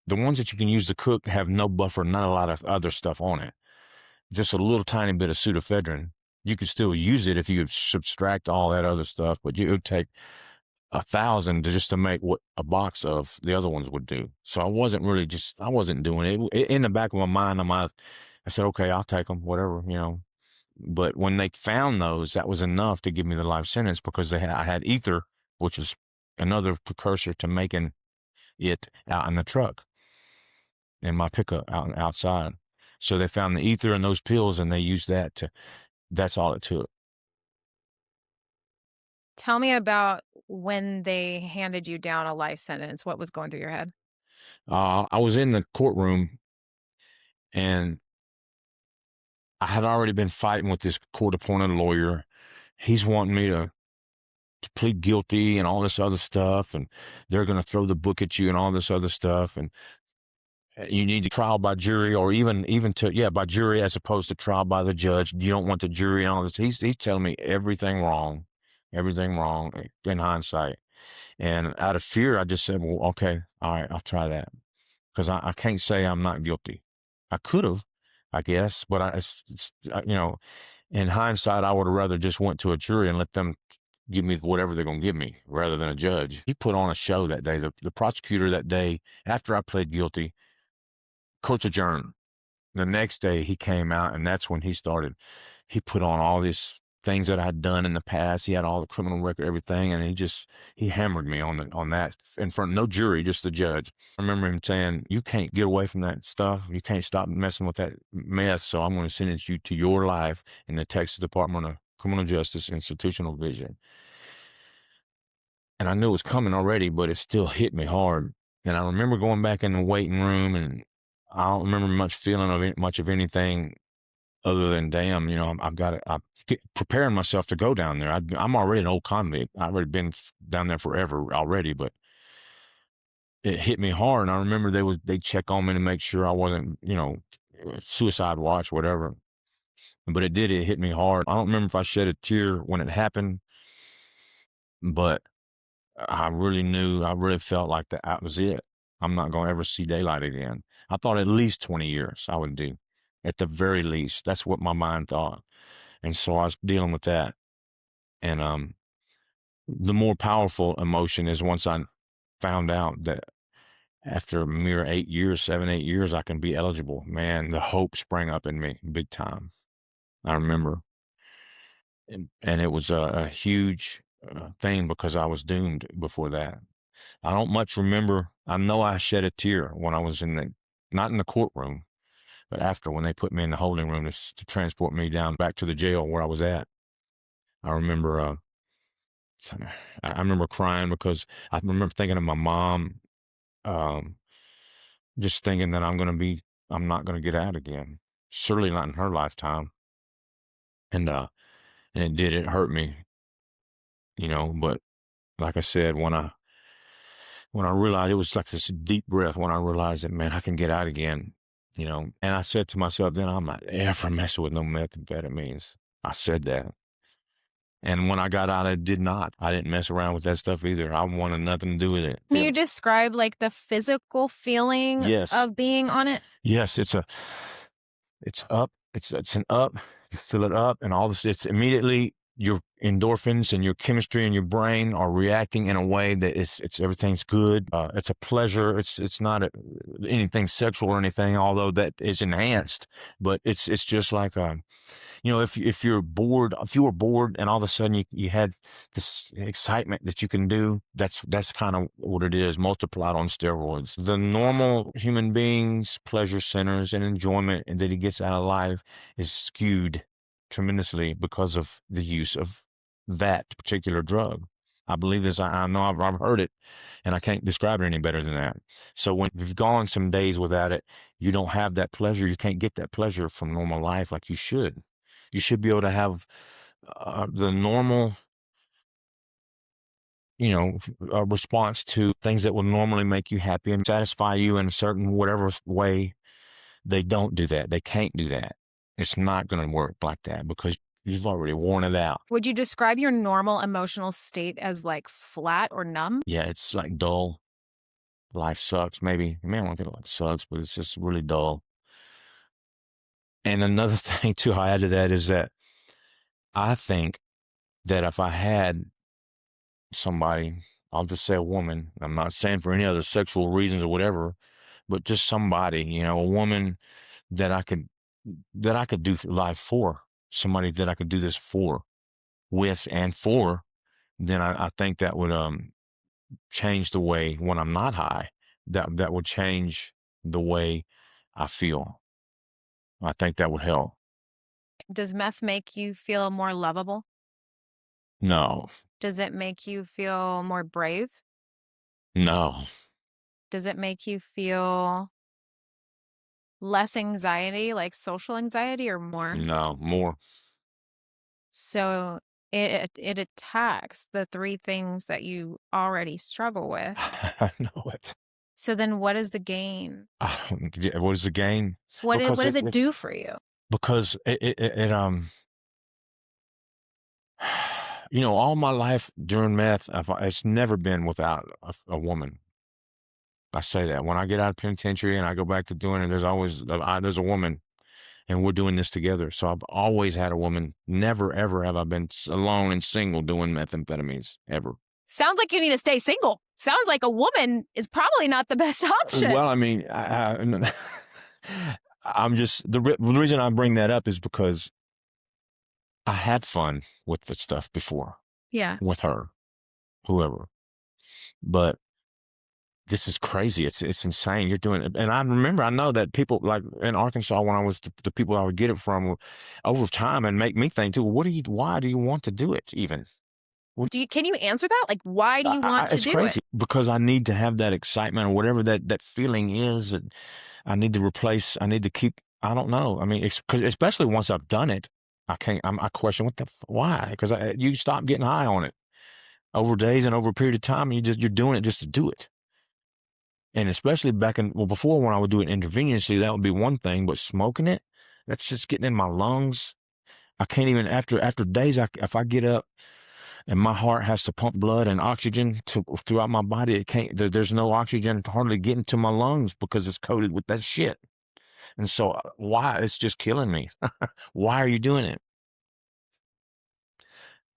the ones that you can use to cook have no buffer, not a lot of other stuff on it. Just a little tiny bit of pseudoephedrine. You could still use it if you subtract all that other stuff, but it would take 1,000 just to make what a box of the other ones would do. So I wasn't doing it. In the back of my mind, I said, okay, I'll take them, whatever, But when they found those, that was enough to give me the life sentence, because I had ether, which is another precursor to making it out in the truck, in my pickup outside. So they found the ether in those pills, and they used that's all it took. Tell me about when they handed you down a life sentence. What was going through your head? I was in the courtroom, and I had already been fighting with this court-appointed lawyer. He's wanting me to plead guilty and all this other stuff, and they're going to throw the book at you and all this other stuff, and you need to trial by jury, or even by jury as opposed to trial by the judge. You don't want the jury and all this. He's telling me everything wrong in hindsight. And out of fear, I just said, well, okay, all right, I'll try that, because I can't say I'm not guilty. I could have, I guess, but in hindsight, I would have rather just went to a jury and let them give me whatever they're going to give me rather than a judge. He put on a show that day. The prosecutor that day, after I pled guilty, court adjourned. The next day he came out, and that's when he started. He put on all these things that I'd done in the past. He had all the criminal record, everything, and he hammered me on that in front of no jury, just the judge. I remember him saying, "You can't get away from that stuff. You can't stop messing with that mess. So I'm going to sentence you to your life in the Texas Department of Criminal Justice Institutional Vision." And I knew it was coming already, but it still hit me hard. And I remember going back in the waiting room, and I don't remember much feeling of much of anything other than, damn, I'm preparing myself to go down there. I'm already an old convict. I've already been down there forever already, but it hit me hard. And I remember they check on me to make sure I wasn't, suicide watch, whatever. But it hit me hard. I don't remember if I shed a tear when it happened, but I really felt like that was it. I'm not going to ever see daylight again. I thought at least 20 years I would do, at the very least. That's what my mind thought. And so I was dealing with that. And the more powerful emotion is once I found out that after a mere 7, 8 years, I can be eligible. Man, the hope sprang up in me big time. I remember. And it was a huge thing because I was doomed before that. I don't much remember. I know I shed a tear when I was not in the courtroom, but after, when they put me in the holding room to transport me down back to the jail where I was at. I remember, I remember crying because I remember thinking of my mom, just thinking that I'm not going to get out again. Certainly not in her lifetime. And it hurt me, but like I said, when I realized, it was like this deep breath when I realized that, man, I can get out again, and I said to myself, then I'm not ever messing with no methamphetamines. I said that. And when I got out, I didn't mess around with that stuff either. I wanted nothing to do with it. Can you describe like the physical feeling of being on it? Yes. It's up. It's an up. You fill it up and all this, it's immediately your endorphins and your chemistry in your brain are reacting in a way that it's everything's good. It's a pleasure. It's not anything sexual or anything, although that is enhanced, but it's just like, if you were bored and all of a sudden you had this excitement that you can do, that's kind of what it is, multiplied on steroids. The normal human being's pleasure centers and enjoyment that he gets out of life is skewed tremendously because of the use of that particular drug. I believe this. I know I've heard it, and I can't describe it any better than that. So when you've gone some days without it, you don't have that pleasure. You can't get that pleasure from normal life like you should. You should be able to have the normal, response to things that will normally make you happy and satisfy you in a certain whatever way. They don't do that. They can't do that. It's not going to work like that because you've already worn it out. Would you describe your normal emotional state as like flat or numb? Yeah, it's like dull. Life sucks. Maybe, I don't think life sucks, but it's just really dull. And another thing too, I add to that is that I think that if I had somebody, I'll just say a woman, I'm not saying for any other sexual reasons or whatever, but just somebody, a woman that I could do life for, somebody that I could do this with and for, then I think that would change the way when I'm not high, that would change the way I feel. I think that would help. Does meth make you feel more lovable? No. Does it make you feel more brave? No. Does it make you feel less anxiety, like social anxiety, or more? No, more. So it attacks the three things that you already struggle with. I know it. So then what is the gain? What is the gain? What does it do for you? Because all my life during meth, it's never been without a woman. I say that when I get out of penitentiary and I go back to doing it, there's always there's a woman and we're doing this together. So I've always had a woman. Never, ever have I been alone and single doing methamphetamines, ever. Sounds like you need to stay single. Sounds like a woman is probably not the best option. Well, I mean, I'm just, the reason I bring that up is because I had fun with the stuff before. Yeah. With her, whoever. But this is crazy. It's insane. You're doing it. And I know that people like in Arkansas, when I was the people I would get it from over time and make me think too, why do you want to do it even? Can you answer that? Like, why do you want to do it? It's crazy because I need to have that excitement or whatever that feeling is. That I need to keep, I don't know. I mean, because especially once I've done it, I question why? Because you stop getting high on it over days and over a period of time. And you're doing it just to do it. And especially before when I would do it intravenously, that would be one thing, but smoking it, that's just getting in my lungs. I can't even, after days, if I get up and my heart has to pump blood and oxygen throughout my body, there's no oxygen hardly getting to my lungs because it's coated with that shit. And so why? It's just killing me. Why are you doing it?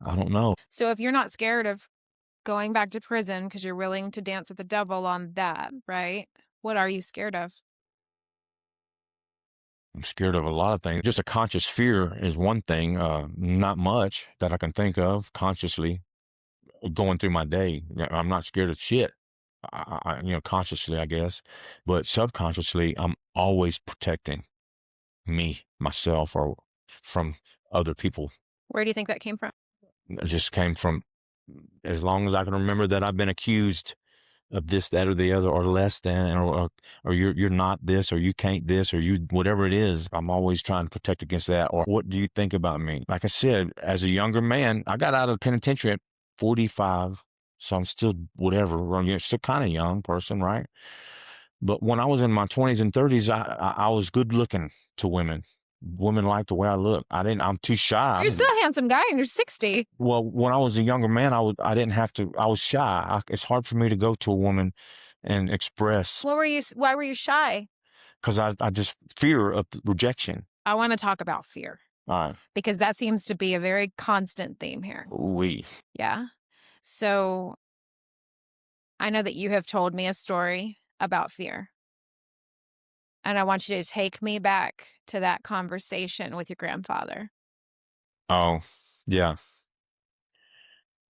I don't know. So if you're not scared of going back to prison because you're willing to dance with the devil on that, right? What are you scared of? I'm scared of a lot of things. Just a conscious fear is one thing, not much that I can think of consciously going through my day. I'm not scared of shit, consciously, I guess. But subconsciously, I'm always protecting myself, or from other people. Where do you think that came from? It just came from, as long as I can remember, that I've been accused of this, that, or the other, or less than, or you're not this, or you can't this, or you, whatever it is. I'm always trying to protect against that. Or what do you think about me? Like I said, as a younger man, I got out of the penitentiary at 45, so I'm still still kind of young person, right? But when I was in my 20s and 30s, I was good looking to women. Women like the way I look. I'm too shy. You're still a handsome guy and you're 60. Well, when I was a younger man, I didn't have to, I was shy. It's hard for me to go to a woman and express. Why were you shy? Because I just fear of rejection. I want to talk about fear. All right. Because that seems to be a very constant theme here. Yeah. So I know that you have told me a story about fear. And I want you to take me back to that conversation with your grandfather. Oh, yeah.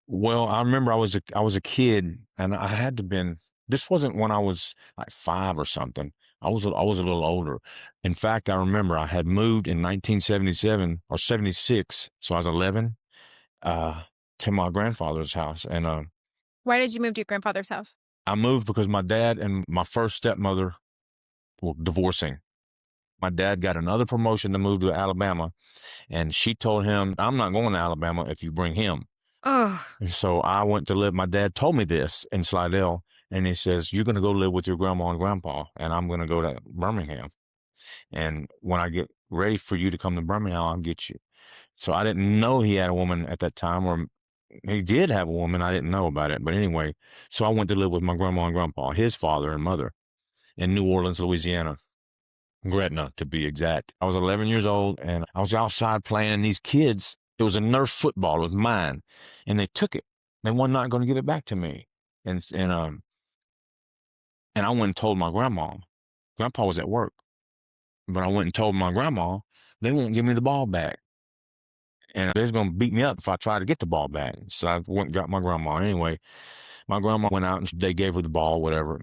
Well, I remember I was a kid, and I had to been. This wasn't when I was like 5 or something. I was a little older. In fact, I remember I had moved in 1977 or 76, so I was 11, to my grandfather's house. And why did you move to your grandfather's house? I moved because my dad and my first stepmother were divorcing. My dad got another promotion to move to Alabama, and she told him, "I'm not going to Alabama if you bring him." Ugh. And so I went to live. My dad told me this in Slidell, and he says, "You're going to go live with your grandma and grandpa, and I'm going to go to Birmingham. And when I get ready for you to come to Birmingham, I'll get you." So I didn't know he had a woman at that time, or he did have a woman. I didn't know about it. But anyway, so I went to live with my grandma and grandpa, his father and mother, in New Orleans, Louisiana. Gretna, to be exact. I was 11 years old, and I was outside playing, and these kids, it was a Nerf football, it was mine, and they took it. They were not going to give it back to me. And I went and told my grandma. Grandpa was at work, but I went and told my grandma, they won't give me the ball back. And they're going to beat me up if I try to get the ball back. So I went and got my grandma. Anyway, my grandma went out, and they gave her the ball, whatever.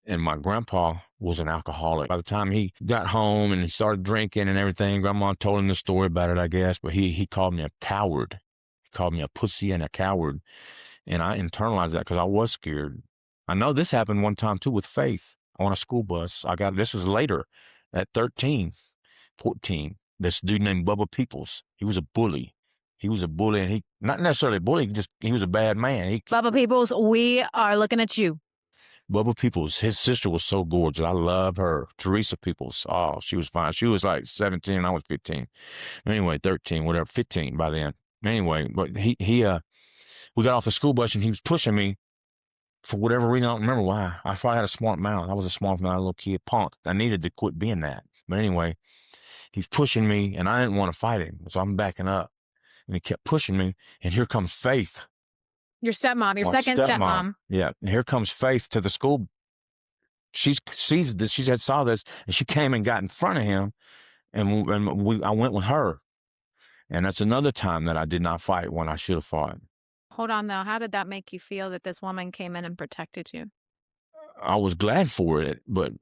And my grandpa was an alcoholic. By the time he got home and he started drinking and everything, Grandma told him the story about it, I guess, but he called me a coward. He called me a pussy and a coward. And I internalized that because I was scared. I know this happened one time too with Faith on a school bus. This was later at 13, 14. This dude named Bubba Peoples. He was a bully. And he, not necessarily a bully, he was a bad man. Bubba Peoples, we are looking at you. Bubba Peoples, his sister was so gorgeous. I love her. Teresa Peoples. Oh, she was fine. She was like 17 and I was 15. Anyway, 13, whatever, 15 by then. Anyway, but we got off the school bus and he was pushing me for whatever reason. I don't remember why. I probably had a smart mouth. I was a smart mouth little kid, punk. I needed to quit being that. But anyway, he's pushing me, and I didn't want to fight him, so I'm backing up. And he kept pushing me, and here comes Faith. Your stepmom, your My second stepmom. Yeah, and here comes Faith to the school. She sees this. She saw this, and she came and got in front of him, and I went with her. And that's another time that I did not fight when I should have fought. Hold on, though. How did that make you feel that this woman came in and protected you? I was glad for it, but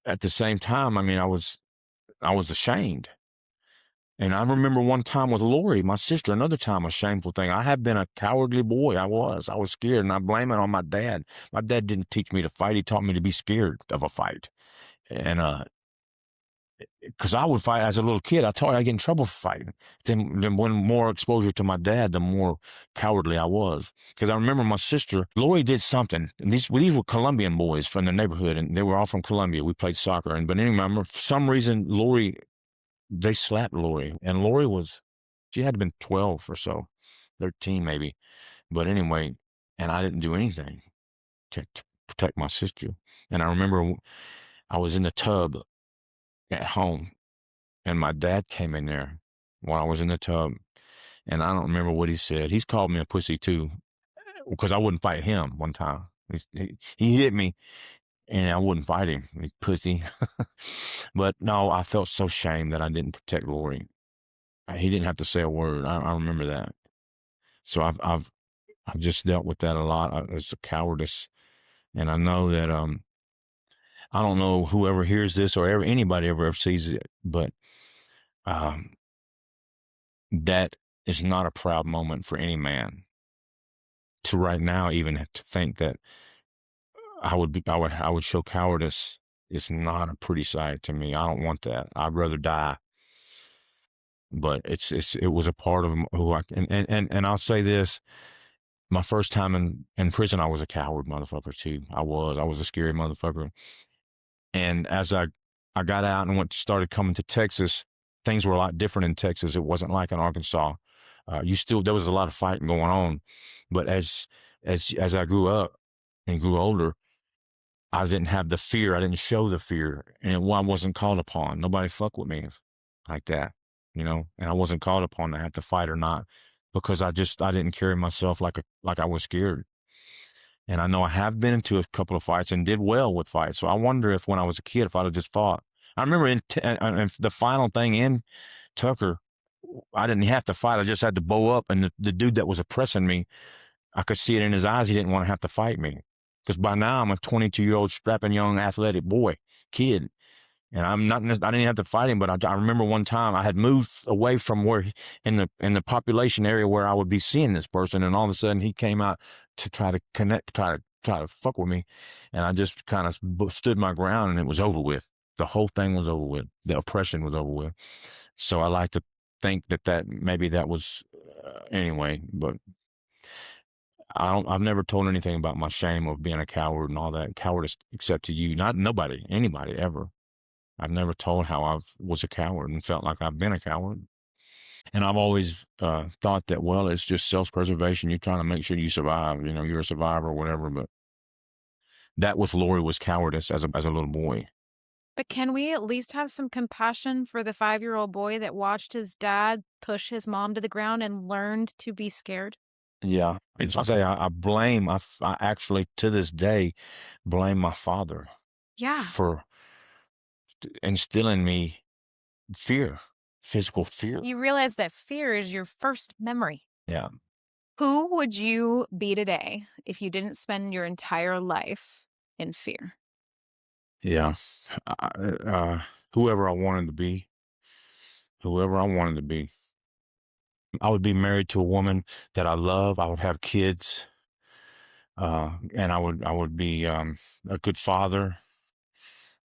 at the same time, I mean, I was ashamed. And I remember one time with Lori, my sister, another time, a shameful thing. I have been a cowardly boy. I was scared, and I blame it on my dad. My dad didn't teach me to fight. He taught me to be scared of a fight. And, because I would fight as a little kid. I thought I'd get in trouble for fighting. Then when more exposure to my dad, the more cowardly I was. Because I remember my sister, Lori, did something. And these were Colombian boys from the neighborhood, and they were all from Colombia. We played soccer. But anyway, I remember for some reason, they slapped Lori. And Lori she had been 12 or so, 13 maybe. But anyway, and I didn't do anything to protect my sister. And I remember I was in the tub at home, and my dad came in there while I was in the tub, and I don't remember what he said. He's called me a pussy too, because I wouldn't fight him one time. He hit me, and I wouldn't fight him, pussy. But no, I felt so ashamed that I didn't protect Lori. He didn't have to say a word. I remember that. So I've just dealt with that a lot. It's a cowardice, and I know that I don't know whoever hears this or anybody ever sees it, but that is not a proud moment for any man. To right now, even to think that I would show cowardice is not a pretty sight to me. I don't want that. I'd rather die. But it was a part of who I and I'll say this. My first time in prison, I was a coward motherfucker too. I was a scary motherfucker. And as I got out and started coming to Texas, things were a lot different in Texas. It wasn't like in Arkansas. There was a lot of fighting going on, but as I grew up and grew older, I didn't have the fear. I didn't show the fear, and I wasn't called upon. Nobody fucked with me like that, and I wasn't called upon to have to fight or not, because I didn't carry myself like I was scared. And I know I have been into a couple of fights and did well with fights. So I wonder if when I was a kid, if I'd have just fought. I remember in the final thing in Tucker, I didn't have to fight. I just had to bow up. And the dude that was oppressing me, I could see it in his eyes. He didn't want to have to fight me. Because by now I'm a 22-year-old strapping young athletic kid. And I didn't have to fight him, but I remember one time I had moved away from where in the population area where I would be seeing this person, and all of a sudden he came out to try to connect, try to fuck with me, and I just kind of stood my ground, and it was over with. The whole thing was over with. The oppression was over with. So I like to think that maybe that was anyway, but I've never told anything about my shame of being a coward and all that cowardice, except to you, not anybody ever. I've never told how I was a coward and felt like I've been a coward. And I've always thought that, well, it's just self-preservation. You're trying to make sure you survive. You're a survivor or whatever. But that with Lori was cowardice as a little boy. But can we at least have some compassion for the 5-year-old boy that watched his dad push his mom to the ground and learned to be scared? Yeah. It's, I say I actually to this day blame my father. Yeah. For instilling me fear, physical fear. You realize that fear is your first memory. Yeah. Who would you be today if you didn't spend your entire life in fear? Yeah. Whoever I wanted to be. Whoever I wanted to be. I would be married to a woman that I love. I would have kids. And I would be a good father,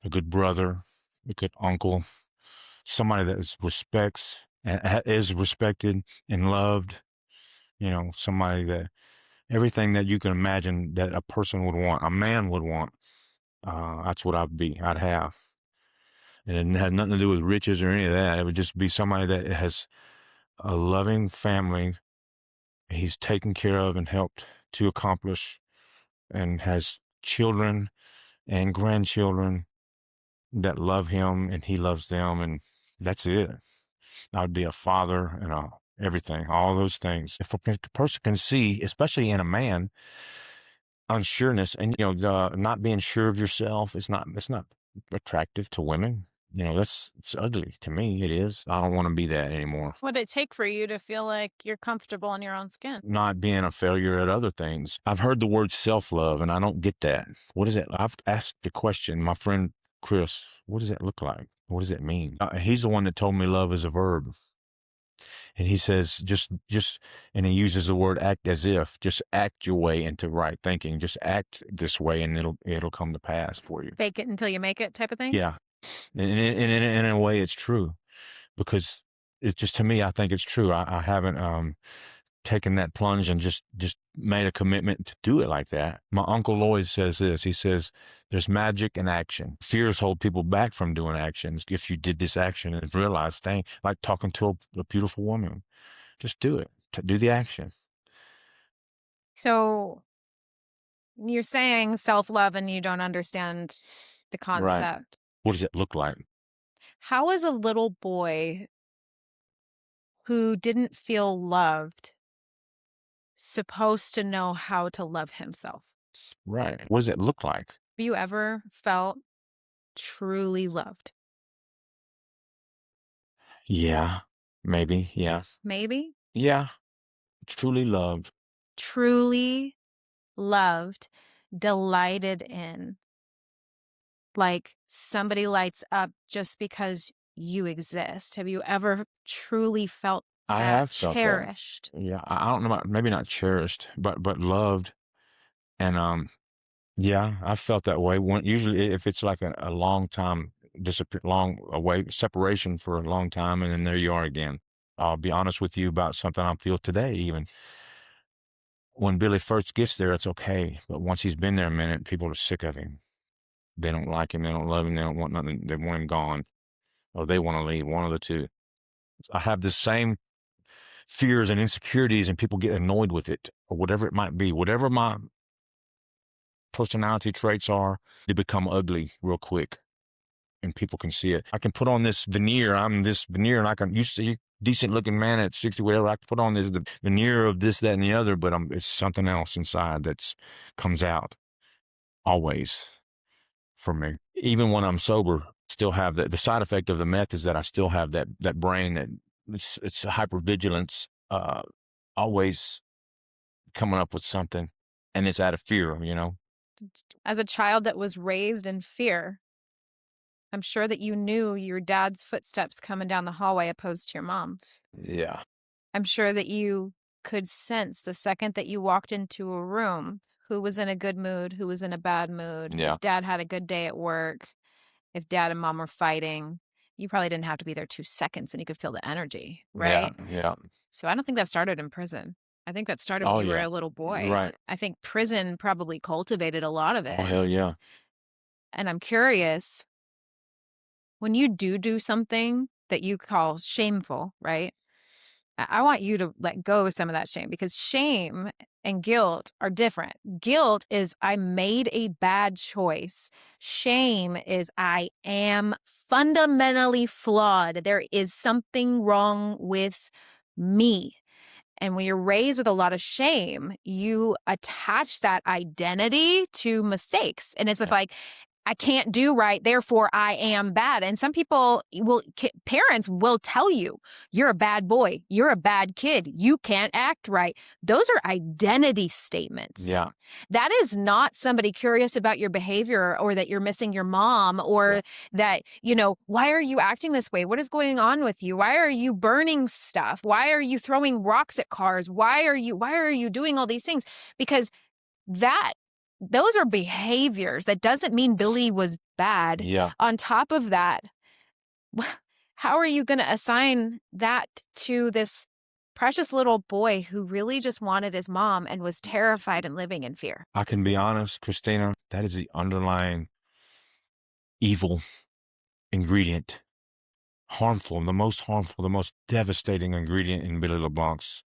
a good brother, a good uncle, somebody that respects and is respected and loved. Somebody that everything that you can imagine that a person would want, a man would want. That's what I'd have. And it had nothing to do with riches or any of that. It would just be somebody that has a loving family he's taken care of and helped to accomplish, and has children and grandchildren that love him and he loves them, and That's it. I'd be a father and everything, all those things. If a person can see, especially in a man, unsureness and not being sure of yourself, it's not attractive to women. It's ugly to me. It is. I don't want to be that anymore. What'd it take for you to feel like you're comfortable in your own skin? Not being a failure at other things. I've heard the word self-love and I don't get that. What is it? I've asked the question, my friend Chris, what does that look like? What does it mean? He's the one that told me love is a verb. And he says, and he uses the word act as if, just act your way into right thinking. Just act this way and it'll come to pass for you. Fake it until you make it type of thing? Yeah. And in a way it's true, because it's just, to me, I think it's true. I haven't taken that plunge and just made a commitment to do it like that. My Uncle Lloyd says this. He says, there's magic in action. Fears hold people back from doing actions. If you did this action and realize, like talking to a beautiful woman, just do it. Do the action. So you're saying self-love and you don't understand the concept. Right. What does it look like? How is a little boy who didn't feel loved supposed to know how to love himself? Right. What does it look like? Have you ever felt truly loved? Yeah. Maybe. Yeah. Maybe? Yeah. Truly loved. Truly loved, delighted in. Like somebody lights up just because you exist. Have you ever truly felt I that, have felt that. cherished? Yeah. I don't know about, maybe not cherished, but loved. And yeah, I felt that way. Usually if it's like a long time, long away separation for a long time, and then there you are again. I'll be honest with you about something I feel today. Even when Billy first gets there, it's okay. But once he's been there a minute, people are sick of him. They don't like him. They don't love him. They don't want nothing. They want him gone, or they want to leave. One of the two. I have the same fears and insecurities, and people get annoyed with it, or whatever it might be. Whatever my personality traits are, they become ugly real quick, and people can see it. I can put on this veneer. I'm this veneer, and you see decent looking man at 60, whatever. I can put on the veneer of this, that, and the other, but it's something else inside that's comes out always for me. Even when I'm sober, still have the side effect of the meth is that I still have that brain that it's hypervigilance, always coming up with something, and it's out of fear, As a child that was raised in fear, I'm sure that you knew your dad's footsteps coming down the hallway opposed to your mom's. Yeah. I'm sure that you could sense the second that you walked into a room who was in a good mood, who was in a bad mood. Yeah. If dad had a good day at work, if dad and mom were fighting, you probably didn't have to be there 2 seconds and you could feel the energy, right? Yeah. So I don't think that started in prison. I think that started when you were a little boy. Right. I think prison probably cultivated a lot of it. Oh, hell yeah. And I'm curious, when you do something that you call shameful, right? I want you to let go of some of that shame, because shame and guilt are different. Guilt is I made a bad choice. Shame is I am fundamentally flawed. There is something wrong with me. And when you're raised with a lot of shame, you attach that identity to mistakes. And it's like, I can't do right, therefore I am bad. And some people parents will tell you, you're a bad boy, you're a bad kid, you can't act right. Those are identity statements. Yeah. That is not somebody curious about your behavior, or that you're missing your mom, or that, why are you acting this way? What is going on with you? Why are you burning stuff? Why are you throwing rocks at cars? Why are you doing all these things? Because those are behaviors. That doesn't mean Billy was bad. Yeah. On top of that, how are you going to assign that to this precious little boy who really just wanted his mom and was terrified and living in fear? I can be honest, Christina, that is the underlying evil ingredient. Harmful, the most devastating ingredient in Billy LeBlanc's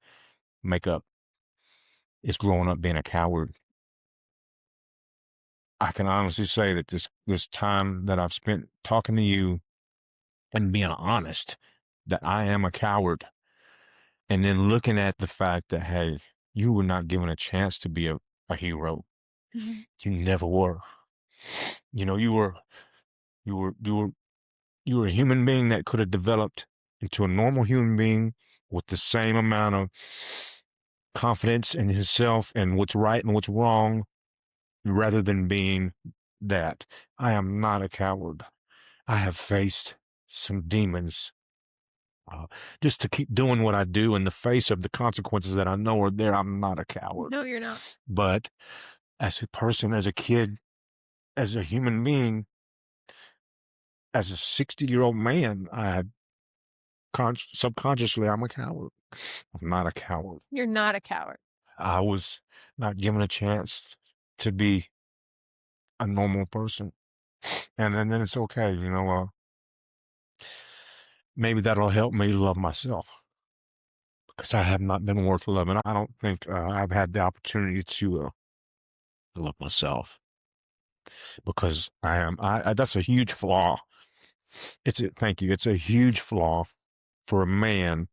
makeup is growing up being a coward. I can honestly say that this time that I've spent talking to you and being honest that I am a coward. And then looking at the fact that, hey, you were not given a chance to be a hero. Mhm. You never were. You know, you were a human being that could have developed into a normal human being with the same amount of confidence in himself and what's right and what's wrong, rather than being that. I am not a coward. I have faced some demons. Just to keep doing what I do in the face of the consequences that I know are there, I'm not a coward. No, you're not. But as a person, as a kid, as a human being, as a 60-year-old man, subconsciously, I'm a coward. I'm not a coward. You're not a coward. I was not given a chance to be a normal person. And then it's okay, you know, maybe that'll help me love myself, because I have not been worth loving. I don't think I've had the opportunity to love myself, because that's a huge flaw. Thank you. It's a huge flaw for a man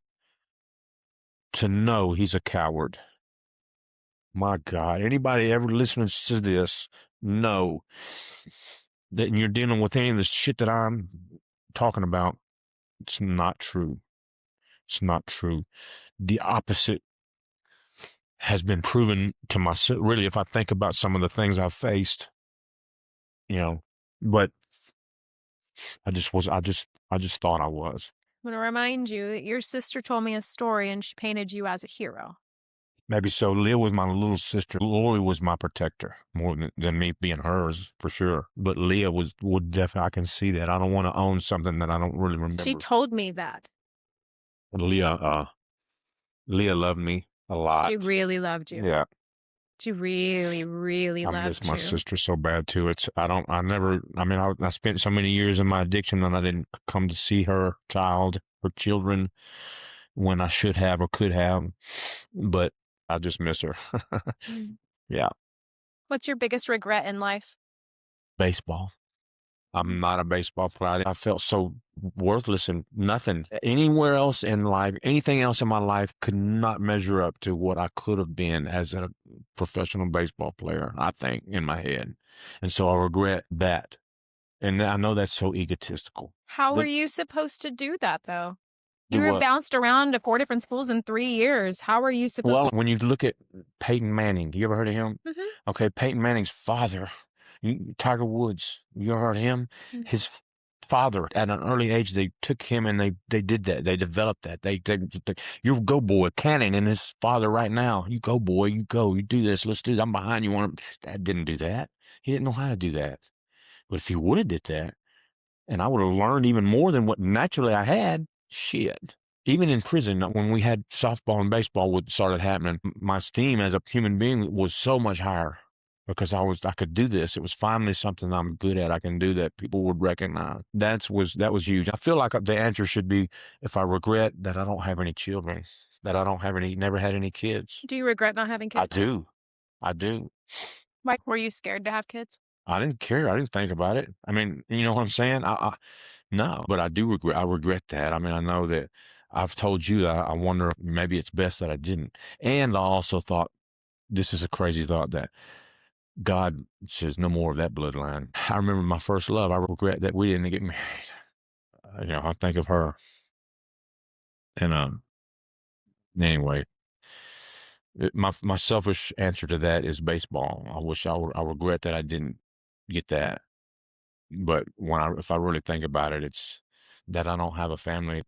to know he's a coward. My God, anybody ever listening to this know that you're dealing with any of the shit that I'm talking about, it's not true. It's not true. The opposite has been proven to myself. Really, if I think about some of the things I've faced, you know, but I just thought I was. I'm going to remind you that your sister told me a story and she painted you as a hero. Maybe so. Leah was my little sister. Lori was my protector more than me being hers, for sure. But Leah would definitely, I can see that. I don't want to own something that I don't really remember. She told me that. Leah loved me a lot. She really loved you. Yeah. She really, really loved you. I miss my sister so bad too. I spent so many years in my addiction and I didn't come to see her children when I should have or could have, but I just miss her. Yeah. What's your biggest regret in life? Baseball. I'm not a baseball player. I felt so worthless and nothing. Anywhere else in life, anything else in my life could not measure up to what I could have been as a professional baseball player, I think, in my head. And so I regret that. And I know that's so egotistical. How were you supposed to do that, though? You were bounced around to 4 different schools in 3 years. How are you supposed Well, when you look at Peyton Manning, you ever heard of him? Mhm. Okay, Peyton Manning's father, Tiger Woods, you ever heard of him? Mhm. His father, at an early age, they took him and they did that. They developed that. You go, boy. Cannon and his father right now. You go, boy. You go. You do this. Let's do this. I'm behind you. Dad didn't do that. He didn't know how to do that. But if he would have did that, and I would have learned even more than what naturally I had, shit. Even in prison, when we had softball and baseball what started happening, my esteem as a human being was so much higher because I could do this. It was finally something I'm good at. I can do that. People would recognize. That was huge. I feel like the answer should be, if I regret that I don't have any children, that I never had any kids. Do you regret not having kids? I do. Mike, were you scared to have kids? I didn't care. I didn't think about it. I mean, you know what I'm saying? No, but I do regret. I regret that. I mean, I know that I've told you that I wonder maybe it's best that I didn't. And I also thought, this is a crazy thought, that God says no more of that bloodline. I remember my first love. I regret that we didn't get married. I think of her. And anyway, my selfish answer to that is baseball. I regret that I didn't get that. But if I really think about it, it's that I don't have a family.